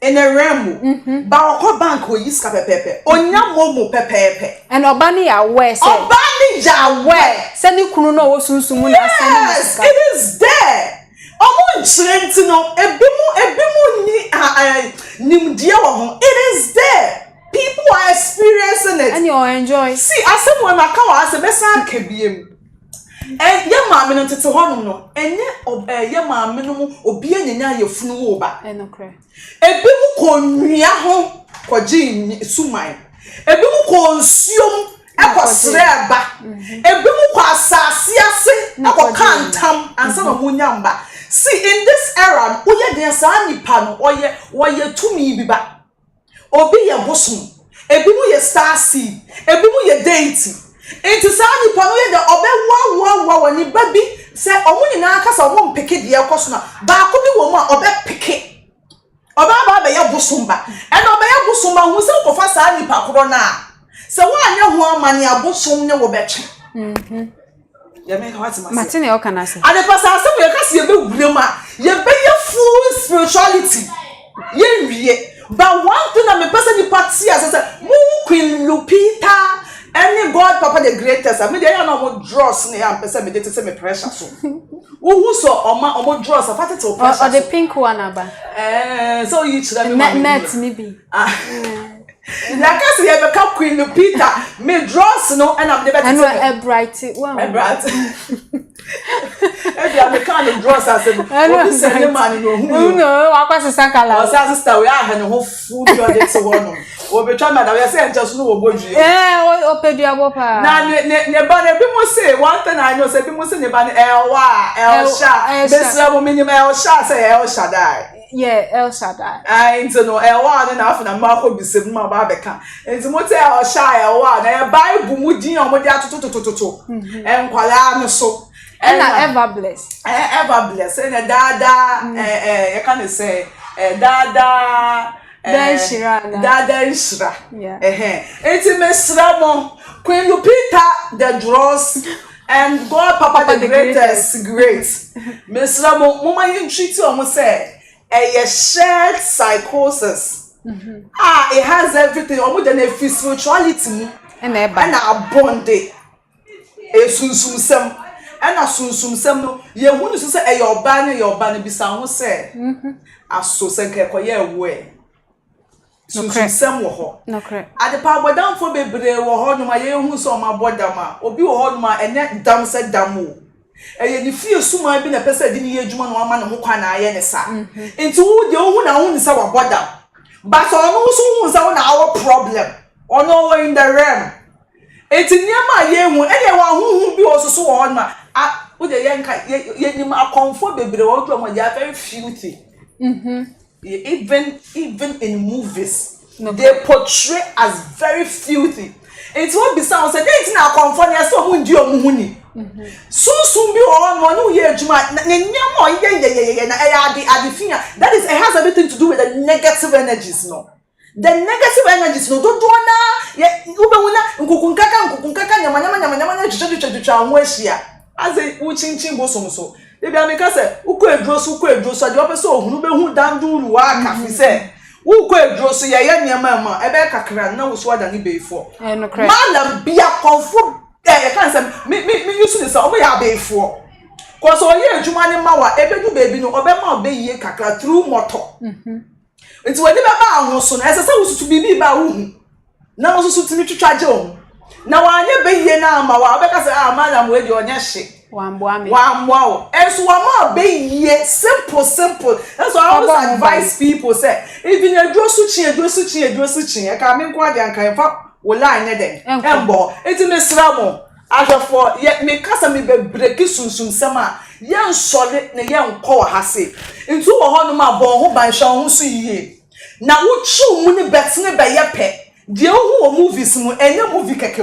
In a realm, but bank will use pepe, onya momo pepe, and Obani aware, Obani aware, send you kuno sunsumu. Yes, it is there. Omo chentino, ebimu nimdia. It is there. People are experiencing it, and you enjoy. See, as someone my car as a besa kebiem. And your mammy no tete honum no enye your mammy no obi anyanya yefunu wo ba enokre ebi mu ko nwia ho kwaji suman ebi mu ko nsuom akosre aba ebi mu ko asase ase akokantam ansa na munyamba. See, in this era oye den sa nipa no oye tumi bi ba obi ye bosom ebi mu ye star seed ebi mu ye deity. Enti sa nipa no ye de obe wa ni baby se omo nyina aka sa omo mpeke de ekoso na ba ko bi wo mu a obe peke oba ba be ye bosomba e na obe ye bosomba hu se ko fa sa nipa koro na se wa anya ho amane abosom ne wo beche ya me ka wati Martin o kana se ade pa sa se we ka se ye be wure ma ye be ye full spirituality ye wie but one thing na me person ni party as say mu Queen Lupita. Any God Papa the greatest. I mean, they are no draws near and person me to say me pressure so. Who so omo draws I fight to pressure. Or the pink one aba. So you should have net maybe. Yakasi ye be ka Queen Lupita me draws no and I'm the better. And a bright one. A bright. Ebi am kind of draws as a obi say the man no hu. No, akwa sakala. O say sister we are no ho food your dey so one. Obi try madam we say just no wo bodwi. O pedua pa. Na ne ba na bi mo say one thing I know say bi mo say ne ba ne El Sha. Besra mo minimum El Sha say El Shaddai. Yeah, El Shaddai. Into no L1 and half and a mark will be 7 more barbeca. Into motel shy L1 and a Bible mudi on what they are to and Qualano so. And ever blessed. Ever blessed. And a dada, you can't say, dada. Dada Ishra. Yeah. It's Miss Ramon, Queen Lupita, the draws. And God Papa the greatest, great. Miss Ramon, Mama, you treat you almost say. A shared psychosis. It has everything. Almost a spirituality and a bonding. A sunsum and a sunsum. No, you want to say your banner be sound say. A so senke kwa ye way. Sunsum wo. No correct. At the power down for bebre wo ho no ma ye hu so ma bodama. Obi wo ho no ma ene dam se damu. Eye ni fie suma bi na pese di ni adwuma no ama ne ho kwa na aye ne sa enti wo de hu na hu ni sa wa boda but ono so hu sa wo na our problem ono we in the realm enti niam aye hu ene wa hu bi wo so wo na wo de ye nka ye ni ma akonfo bebre wo do mo ya very filthy even in movies they portray as very filthy. It's what be sound say dey na akonfo ne so mu ndi omu ni Soon be on one year, that is, it has everything to do with the negative energies, no. The negative energies, no, don't do as a uchin bosom. If I make us say, who could draw so, I drop a soul, who down do work, he said. Who could draw so, ya, mamma, a better cran, no, was what I need before. And Madam, be a comfort. I can't say me using this over here before. Cause all year Jumani Mawa, every baby no Obama be ye kakla through motor. It's when the Baba was soon as I supposed to be Baum. Now also to me to charge home. Now I never be now, Mawa, because Madam, where you're nashi. One wow. And so I'm be ye simple. That's why I always advise people say, even a dress suchi, I can't make quite and can will lie near them. Embo, it's in the sramo. As for yet me casa me be break soon summer. Young solid, ne young call hasi. Into a honoma bon who by Sean who see ye. Now, what true money bets ne by your pet? The old movies, any movie cake.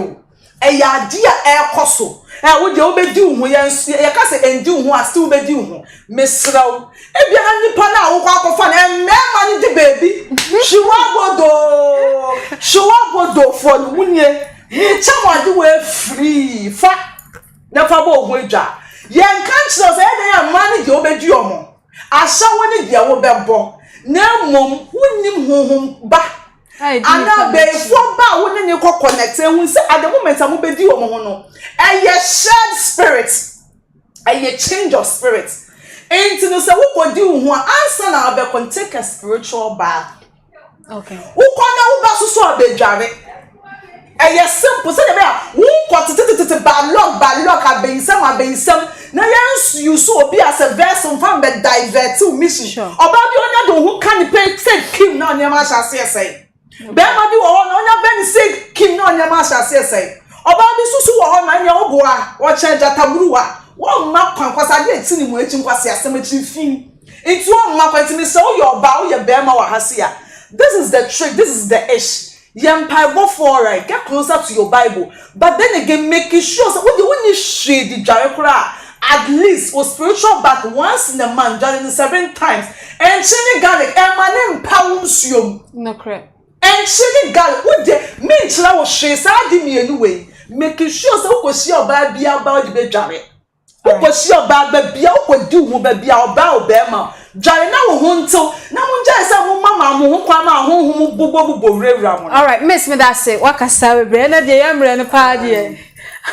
A ya dear air cosso. I would you be doing when you say and do who are still be doing. Miss Row, if you have any pana who walk fun and man the baby, she won't go for the winnie. You someone do it free. Fat never go wager. Young councillors, any money you be doing. I saw one of your bebo. No mum, wouldn't home back. And now be for ba when you connect and we say at the moment I will be do no. And your shared spirit and your change of spirit. And to know say who go do who answer now be can take a spiritual bath. Okay. Who can now so be jare. And your simple say be who got bad luck abe some na you so be as a vessel from the divert to mission. Oba bi onya do who can pay say kim na nyama sha say. Bema bi wo no nya ben say kim no nya ma sha say oba bi susu wo na nya obo a wo che jataburu a wo ma kwankwasa de tini mu echi nkwase asem echi fin itu wo ma kwantimi say wo your ba wo ye bema wa hase a. This is the trick, this is the ish. Yempai go for right, get closer to your Bible, but then again making sure so what you need shade the jarekura at least or spiritual bath once in a month, during 7 times, and chili garlic and my name pounds you no correct. And chili garlic, what the mean chila was she said me anyway, making sure so go see your baby about the bed jarry. What was your baby what do who be about bema? Jarry now hunto, now just a mama who kwama who bubo. All right, Miss me that's it. What can say? Brenda, the young party.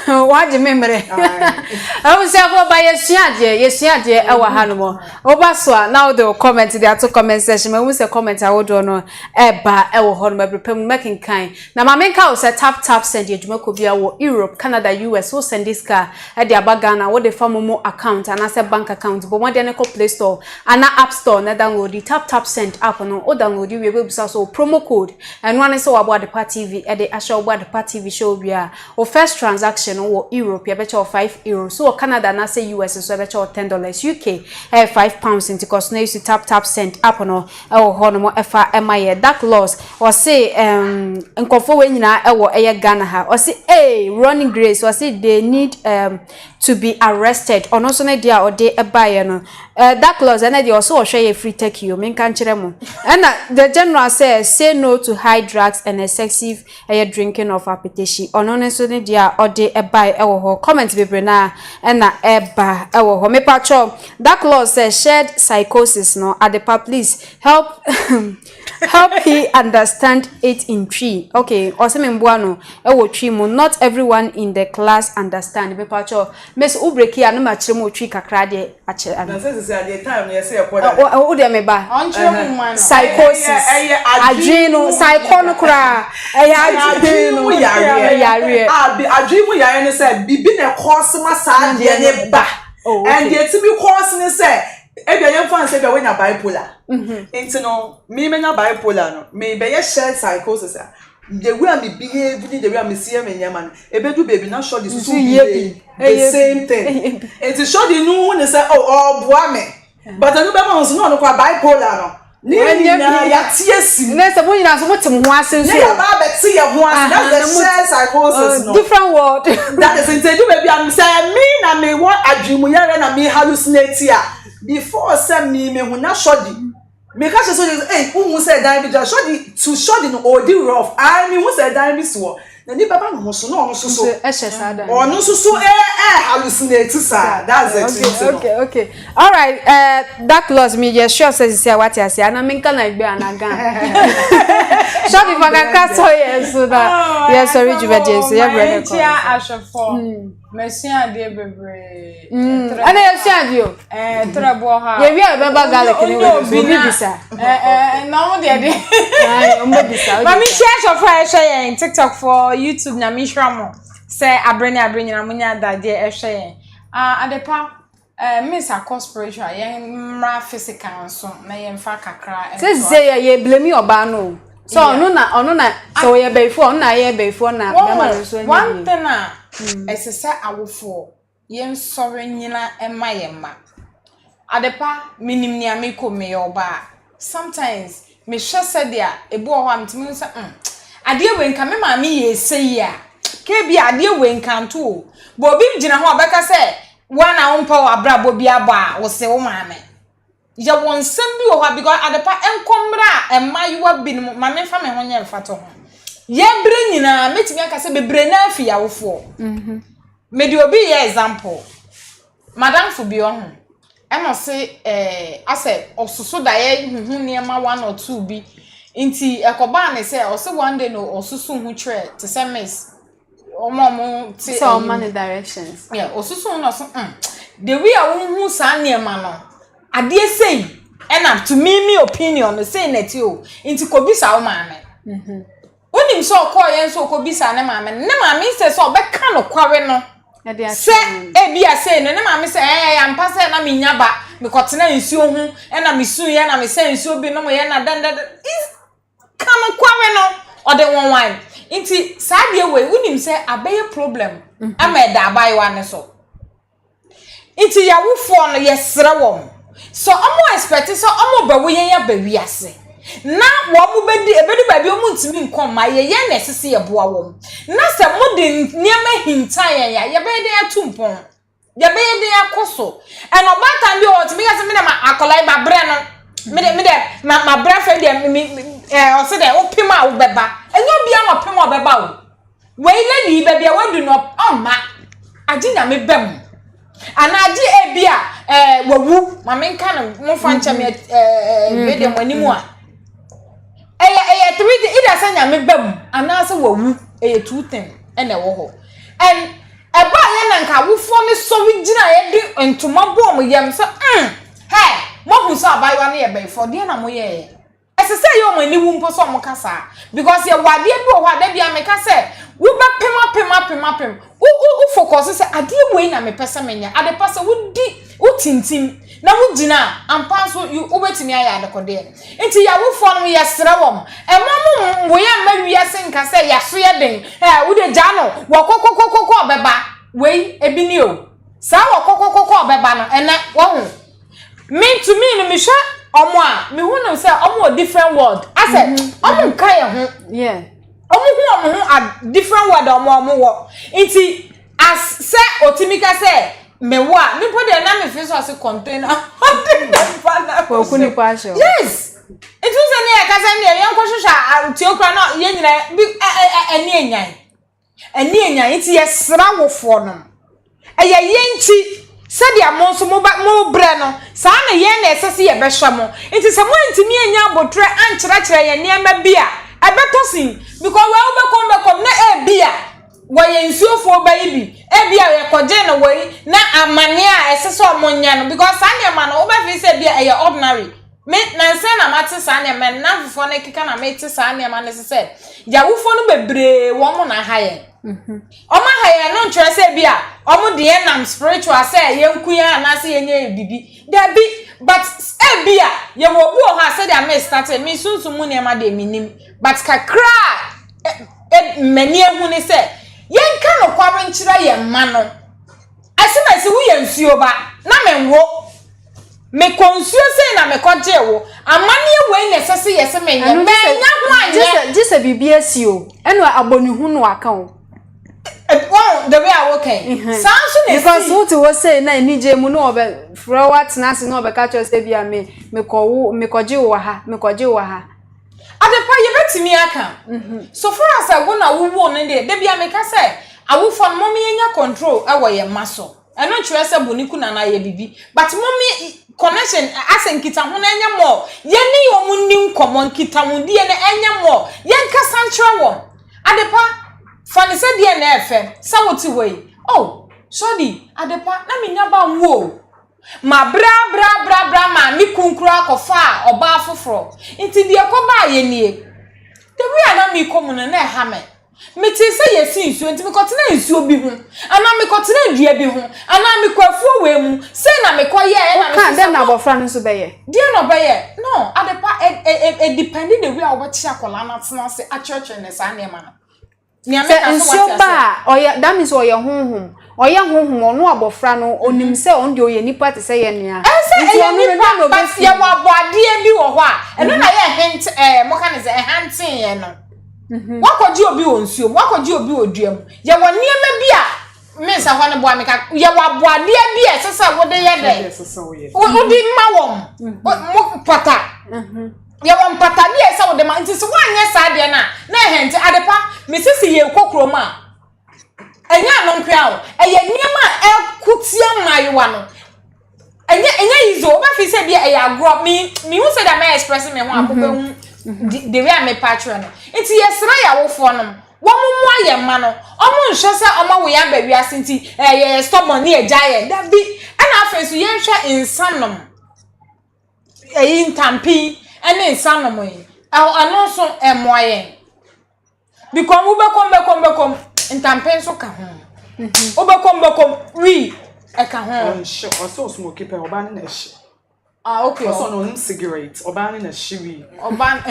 What do you remember? I was ever by a siade, our animal. Obaswa, now they will comment there to comment session. When we say comment, I would know Eba, our home, making kind. Now, my main cow said tap send you to Europe, Canada, US, who send this car at their bagana, what the farm more account and as a bank account, but one day Play Store and App Store, and download the tap send app on or download your website so promo code and one is so about the Party TV at the Asha about the Party TV show via or first transaction. Or Europe, you bet you €5. So Canada, and I say US, so I bet you $10. UK, £5 into cost. Now you see tap send up on or honomo FRMI. That loss or say and conform when you know a Ghana or say running grace or say they need to be arrested or no so idea or they a buyer. That clause and they also share a free take you mean can't and the general says say no to high drugs and excessive drinking of appetition or no necessarily dia or they a buy our comment be brena and na eba our me patrol. That clause says shared psychosis no at the police help he understand it in tree. Okay, oseme mbuano tree mo not everyone in the class understand me patrol. Miss Ubreki anu machire mo tree kakra de ache the time you say o de me ba psychosis adreno psychono kra adreno yare adreno yare ne say bibi na cause ma sa de ne ba and the to be cause ne say ebia yem fan say be we na bipolar enti no me na bipolar no me be ye share psychosis the way I behave, the way I see me yaman, ebedu baby na show the same thing. It's show the new one say oh boy me. But I know be no kwa bipolar no. Ni na ya tiesi. Na say boy na so motem ho ase so. Na ba be tie ho ase. That's the share psychosis no. Different word. That is intended baby am say me na me want adwumu yare na me hallucinate here. Before say me hu na show the me catch so who say dan bi just show the no rough I mean who say dan bi so na ni baba no so no so e shesa dan no so hallucinate sir that's it okay all right that loss me just sure says say what you say na me kan na gbe anaga show the faka so yes so that yes sorry jubeje so your brother tia ashofo mesia de bebre ana yesia dio trebo ha ye wi baba garlic ni we bisa no de ai o bisa mami tia ashofo e share TikTok for YouTube na mi hwamo say abreni na munya dade e hwe adepa miss a spiritual yen mra physical so na yen fa kakra say ye blame oba no so ono na so ye before na ye before na be so one thing na esese awofo yen sore nyina ema adepa minim ni ameko me oba sometimes me hwe se dia ebu ho amtimi so ade we nka me ma me ye sei a ke bi ade we nka nto bo bi gina ho obeka se wana umpa wa brabo bi aba wo se wo ma me ya wonsam bi wo ha because adepa enkomra emayiwa bi ma me fa me ho nya mfato ho ye bre nyina metimi aka se bebre na afi ya wofo me di obi ye example madam fu bi ho eno se ase osusu da ye hu niema 1 or 2 bi inti ekoba ne se ose one day no osusu hu tre to say miss omo ti so many directions yeah osusu no so the way a hu sa niema no ade sei ena to me opinion say net o inti kobisa o maame onim so call yen so kobisa ne maame say so obeka no kware no se ebia say no ne maame say ya mpa say na menya ba me kotena nsuo hu ena mesu ye na me say nsuo bi no mo ye na danda kama kware no ode won wan inti sadie we unim say abeye problem ameda abai wane so inti ya wufo no yesre wom so omo expect so omo ba wo yen ya ba wiase na wo mo bedi ebedu ba bi omo ntimi nkom ma ye na esese ye boa wom na se mo de niam hinta ya ye be de atumpon ye be de akoso and obata bi o timi ya se me na akolai ba bre no me de ma bra friend de o se de o pima wo beba enyo bia no pima wo beba wo we lady ba bia wadu no oma agina me bem anaji ebia wawu mamenka no mo fa ncha me video manimu a eye 3 ida sanya me bem anase wawu eye 2 thing ene wo ho and na nka wofo ne so we gina ye de ntoma bom yam so hey mo hu so abayiwa na ye befo de na mo ye ese say yo mani wu mpo so mo kasa because ye wade bi o hwa da bia me ka say wo be pem wo focus say ade we na me pese menya ade pese wo di wo tintim na wo gina ampa so wo betimi aya ade kode enti ya wo fo no ye sere wom emom wo ya ma wi ase nka say ya so ye den wo de ja no wo kokokokoko beba we ebi ni o sa wo kokokoko beba no ene wo hu me to me no me hwa omo a me hu no say omo different world I said omo nka ye ho yeah omo hu a different word omo wo nti as say otimika say me wa me put the na me feel so as container for kuni passion yes it was any ka say ne yan kwhwehwa ti okra na ye nyina eni enyan nti ye sra wofo no eye ye nti sadia mo so mo bre no sa na ye na esese ye behwa mo nti se mo ntimi enya abotre ankyerɛkyerɛ ye niam bia ebetosin because we obekom na bia we nsuofo ba ibi bia ye koje no we na amane a esese omonya no because sa na ma no obefi se bia eye ordinary me na nse na mate sa na me na fofo na kika na me te sa na ma ne se ya wofo no bebre wo mo na ha ye Oma haye no nkyerɛ sɛ bia omo de enam spiritual sɛ yenkuya na sɛ yenye bibi da bi but bia ye wo bu o ha sɛ da me started me sunsun mu ne ma de minim but kakra mani ehu ne sɛ yenka no kwaro nkyerɛ ye ma no asemase wo ye nsuo ba na menwo me konsuo sɛ na me kɔgye wo amane we ne sɛ ye sɛ me nya ho anye just bibi asio eno abonihu no aka o well, the way I work sounds because what was say na nije mu no obe fro what na se no obe ka cho say bia me koje wo ha adepa ye betimi aka so far as I go na wo no de bia me ka say awofo no me nya control e wo ye maso eno kyerɛ sɛ boniku na na ye bibi but mommy connection as nkita ho na enya mo ye ni yo mu ni nkomo nkita ho die na enya mo ye nka sankyerɛ wo adepa Fani said the NFM, Sawoti way. Oh, sorry, adepa, na mi nyaba wo. Ma bra ma mi kunkura kofa oba foforo. Inti de koba ye nie. The way na mi komu na ha me. Me ti say yesi nsuo nti me kotena nsuo bi ho. Ana me kotena dua bi ho. Ana me kwafuo we mu. Say na me koye na me kan dem na bofra no so beye. Dia no beye. No, adepa e depending the way obochi akola na tena se a church ne sa na ma no. Nsio ba oya that means oya honhom ono abofra no onim se on de oya nipa te se ye nea nti onu no no but ye wa boade bi wo ho a eno na ye hint mo kan ze hantin ye no wakoji obi onsuo wakoji obi oduam ye wo niema bi a me sa ho ne boa me ka ye wa boade bi e sesa wo de ye de wo di ma wo pata ya won pata bi esa wo de ma nti so wanye sa de na hente adepa me sisi ye kokroma enya no mpia wo eye niema ekutia mayewa no enya yizo ba fi se bi eye agro me hu se da me express me ho akoko hu the way me patron no nti ye sra ya wo fo no wo mu aye ma no omo nhwe se omo wo ya ba wi ase nti ye stubborn ne eja ye da bi ana afesu ye nhwe insanom ntampi ene nsanom yi ano so emoye because wo bekom ntampe so ka ho wo bekom wi e ka ho oso smoke pe oba ne na hye okay oso no cigarette oba ne na hye wi oba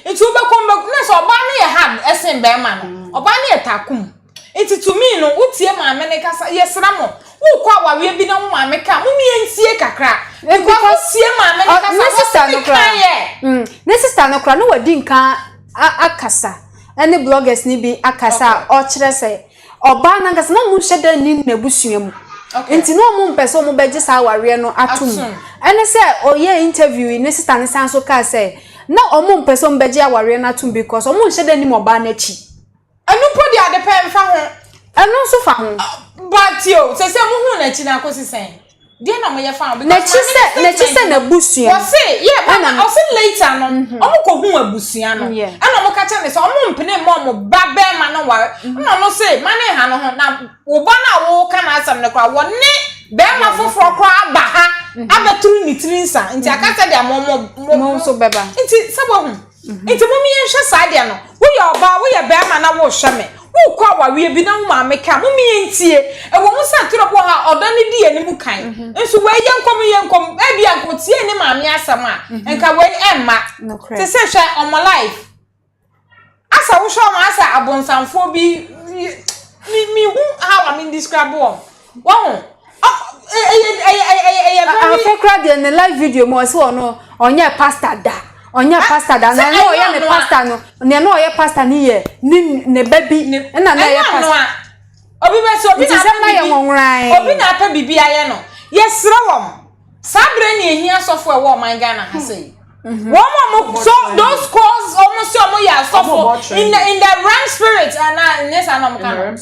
nti wo bekom na so oba ne ye hard esen be ma no oba ne ye takum nti to me no utie ma me ne kasa yesra mo wo kwa wawe bi na wo ma me ka mo me ntie kakra because sie ma me ne kasa sister no kra ne sister no kra no wadi nka akasa ene bloggers ni bi akasa o kire se oba na nkasa na mu hyeda ni na busua mu nti no mu mpese mu beje sa aware no atum ene se oye interview ne sister ne san so ka se na omu mpese mu beje aware na atum because omu hyeda ni mo ba na chi anu podi ade pe mfa ho anu so fa ho but yo se mu hu na chi na kosi sen dia na mo ye fa because na chi se na busua wo se ye na o se later no omu ko hu abusua no ana mo catch me so mpene mom ba be ma no ware no say mane ha no ho na wo ba na wo ka na asam ne kwa wo ne be ma foforo kwa ba ha abeturu ni tirinsa nti akata de mom so beba nti sabo ho nti mom ye hwe sa de no wo ye oba wo ye be ma na wo hwe me wo kwa wa wie bi na wo ma meka mom ye ntie e wo musa turo bo ha odo ne di ani mu kan nso we ye nkom e bia nkotie ni ma me asam a enka we emma te se hwe on my life asa wo show ma asa abonsamfo bi mi hu how I mean describe wo I cried in the live video mo so no onye pastor da na no ye ne pastor no ne no ye pastor ni ye ni ne baby na na ye pastor obi be so obi na ye wonran obi na pa bibia ye no yesra wom sabre ni ehia sofo e wo man Ghana ha say so those calls almost in the realm spirit and yes I know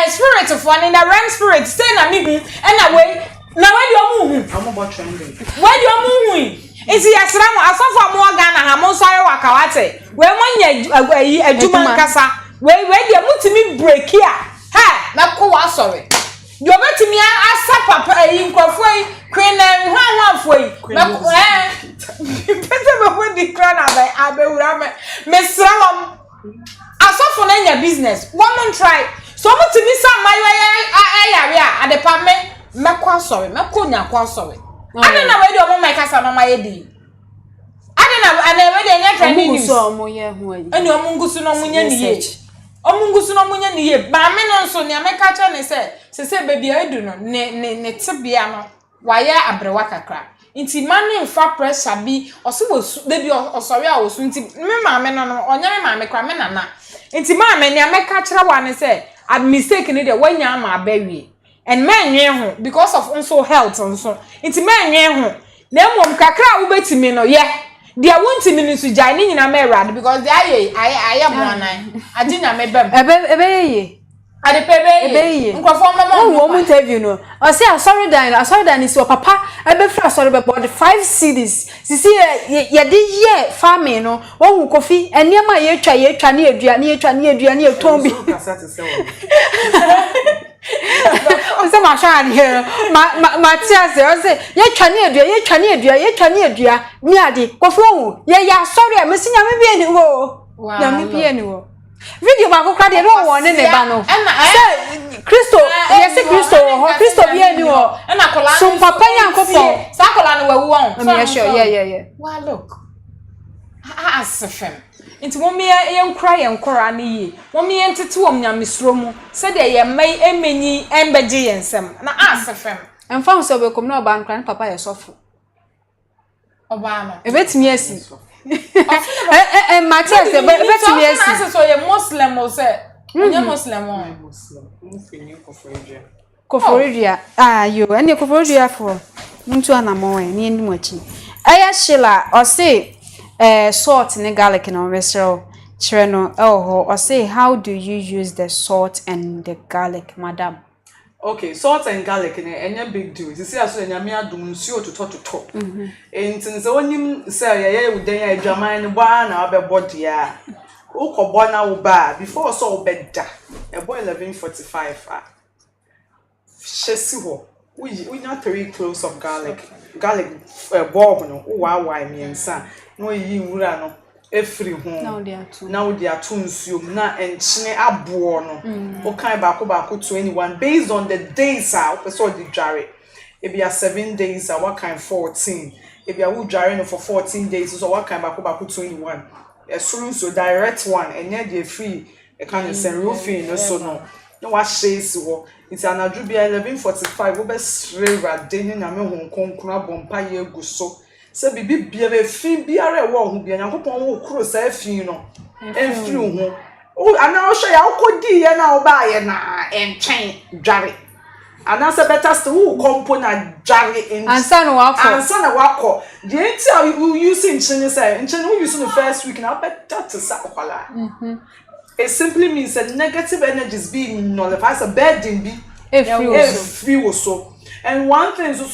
spirit of one in the realm spirit stay na me and away na where you move I'm about trending where you move is yasra mo asofo mo Ghana ha mo sare wakawate we monya adwuma nkasa we dey mutimi break here ha na ko wa sorry you betimi asa papa yi nkrofo yi queen hwan foi pese me when the crown abewura me srawam asofo na nya business one try so mutimi sam mayo ayare a adepa me mekwa sorry mekọ nya kwa sorry ana na we dey omo my kasa no my di ana we dey nya training news so omo ye hu ayi eni omo ngusu no munya niye omungusu no munya niye ba me no so ne ameka cha ne se baby edu no ne tibia no waye abrewa kakra nti mane mfa pressure bi oso baby osori a osu nti me ma me no onya me ma me kwa me nana nti ma me ne ameka kira wa ne se a mistake ne de wanya ma abawie and men nwe ho because of also health nso nti men nwe ho na emom kakra wo betimi no ye they want to mean to join in a merad because they I am one I didn't mebem ebe ade pebe nkofo mama wo interview no o say sorry dan is your papa ebe fra sorry be about 5 CDs sisi ye de ye farming no wo hu kofi enema ye twa ne aduane eton bi o say ma sha here ma tia say o say ye twa ne adua mi ade kofi wo ye ya sorry me sinya me bi ani wo ya me bi ani wo video ba ko kra de no won ne ba no say Christo Christo bi ani wo na kola so papa yan ko fo sa kola no wawu won so yeah wa look asfem nti mo me ye nkra ne yi mo me entete wo nyamesro mu se de ye mai emenyi embeje yensem na asfem emfa so be kom na oba nkra ne papa ye sofo oba no ebetimi asi Matthias ebetimi asi so ye Muslim o se onye Muslim o Koforidua yo ene koforidua for muntu anamo ni enim achi aya shila o say salt and garlic no resero chere no o say how do you use the salt and the garlic madam? Okay, salt and garlic enye big deal. You see aso enyame adum nsuo toto. Entin se wonim se ye udan ya adwaman ne bwa na obebode ya. Ukobo na wo ba before so obeda. E boy 11:45 Shesi ho. We not 3 cloves of garlic. Garlic bulb no wa miensa. No yi nwura no efri ho. Now they are two nsuo na enchine aboɔ no. O kan ba ko 21 based on the days person di dware. E be 7 days what kind 14. E be wo dware no for 14 days so what kind ba ko 21. Esuru so direct one enye dey free e kan say roofing no so no. No wa shades wo. It's an adrubia 11:45 wo be srera de na me hon konkura bompa ye gu so. Se bibi biere fi biare wo hu bia nyankopon wo kuro sa fi no enfiri hu o ana o hwe ya ukodi ye na oba ye na entwen dware ana se better still wo kompo na dware en ansa na wako the enti you using nchene say nchene wo use no first week na better to sa kwala it simply means that negative energies being nullified a burden be free so and one thing so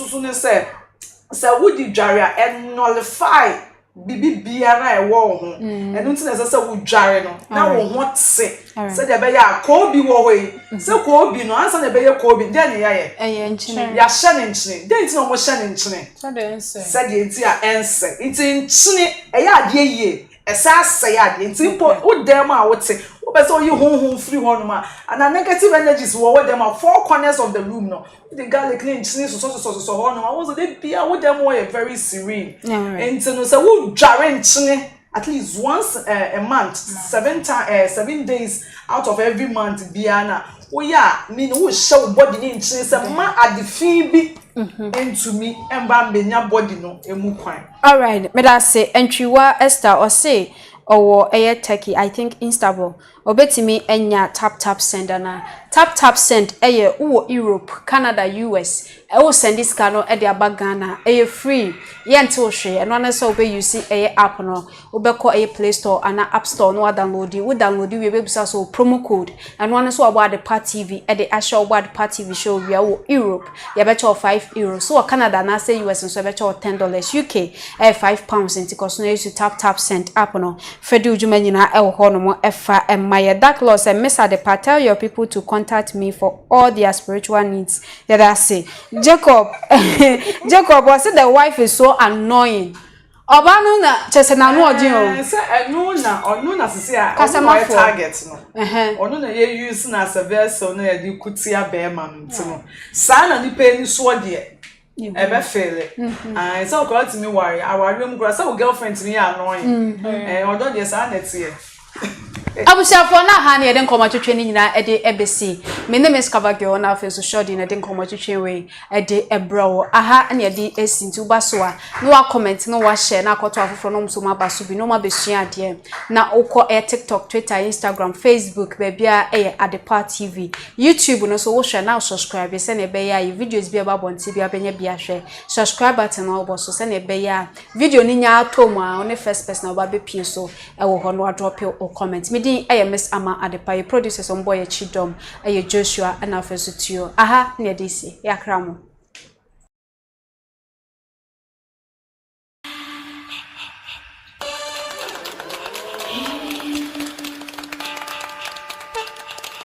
say would the jaria and nullify bibi biara e wo ho enu nti na sese wo dware no na wo ho tse se de be ya ko bi wo we se ko bi no ansa na be ye ko bi de ne ya ye nchine ya hye ne nchine de nti na mo hye ne nchine so de nti a ense nti nchine e ya ade ye esa se ya ade nti po wo dem a wo te wo be so yi honhom free ho no ma and negative energies wo dem a four corners of the room no the garlic clean nchine so ho no ma wo so de bia wo dem wo very serene nti no se wo dware nchine at least once a month 7 days out of every month biana oh yeah mean wo show body ni nchine se ma adefin bi into me emba mbenya body no emu kwan. All right, me da say entrywa Esther or say or air turkey I think instable obetimi enya tap send na tap send eye wo Europe Canada US e wo send this cano e de abagana eye free ye ntil hwe eno na so obe use eye app no obekọ eye Play Store ana App Store no download we we bebusa so promo code eno na so about the Part TV e de asho about the Part TV show we wo Europe ye becho €5 so Canada na say US so becho $10 UK £5 nti koso na use tap send app no fedi ujuma nyina e wo ho no mo efa my dark loss and miss the part tell your people to contact me for all their spiritual needs. Yeah, that's say Jacob was the wife is so annoying. Obano na chese na no odin o. Say enu na sisi a customer target no. Onu na ye use na as a vessel na ye di kutia be ma ntino. Sa na nipa ni so de ebe fele. Ah, so ko let me worry. Our room go say girlfriend me annoying. Odo de sa na tie. Abusiafo na ha na yeden komotwetwe ni nyina ede ebesi me name is cover girl na afi so shodi na den komotwetwe we ede ebro aha na yede esi nti ubaso a no wa comment no wa share na akoto afoforo no mso ma baso bi no ma besua ade na ukọ TikTok Twitter Instagram Facebook bebia Part TV YouTube no so wo share na subscribe se na be ya videos bi aba bonti bi abenya bi ahwe subscribe button na obo so se na be ya video ni nya atom a one first person oba be pie so e wo ho no drop your comment din aye Miss Ama Adepa producers on boy Chidom aye Joshua and afeso tuo aha ne disi yakramo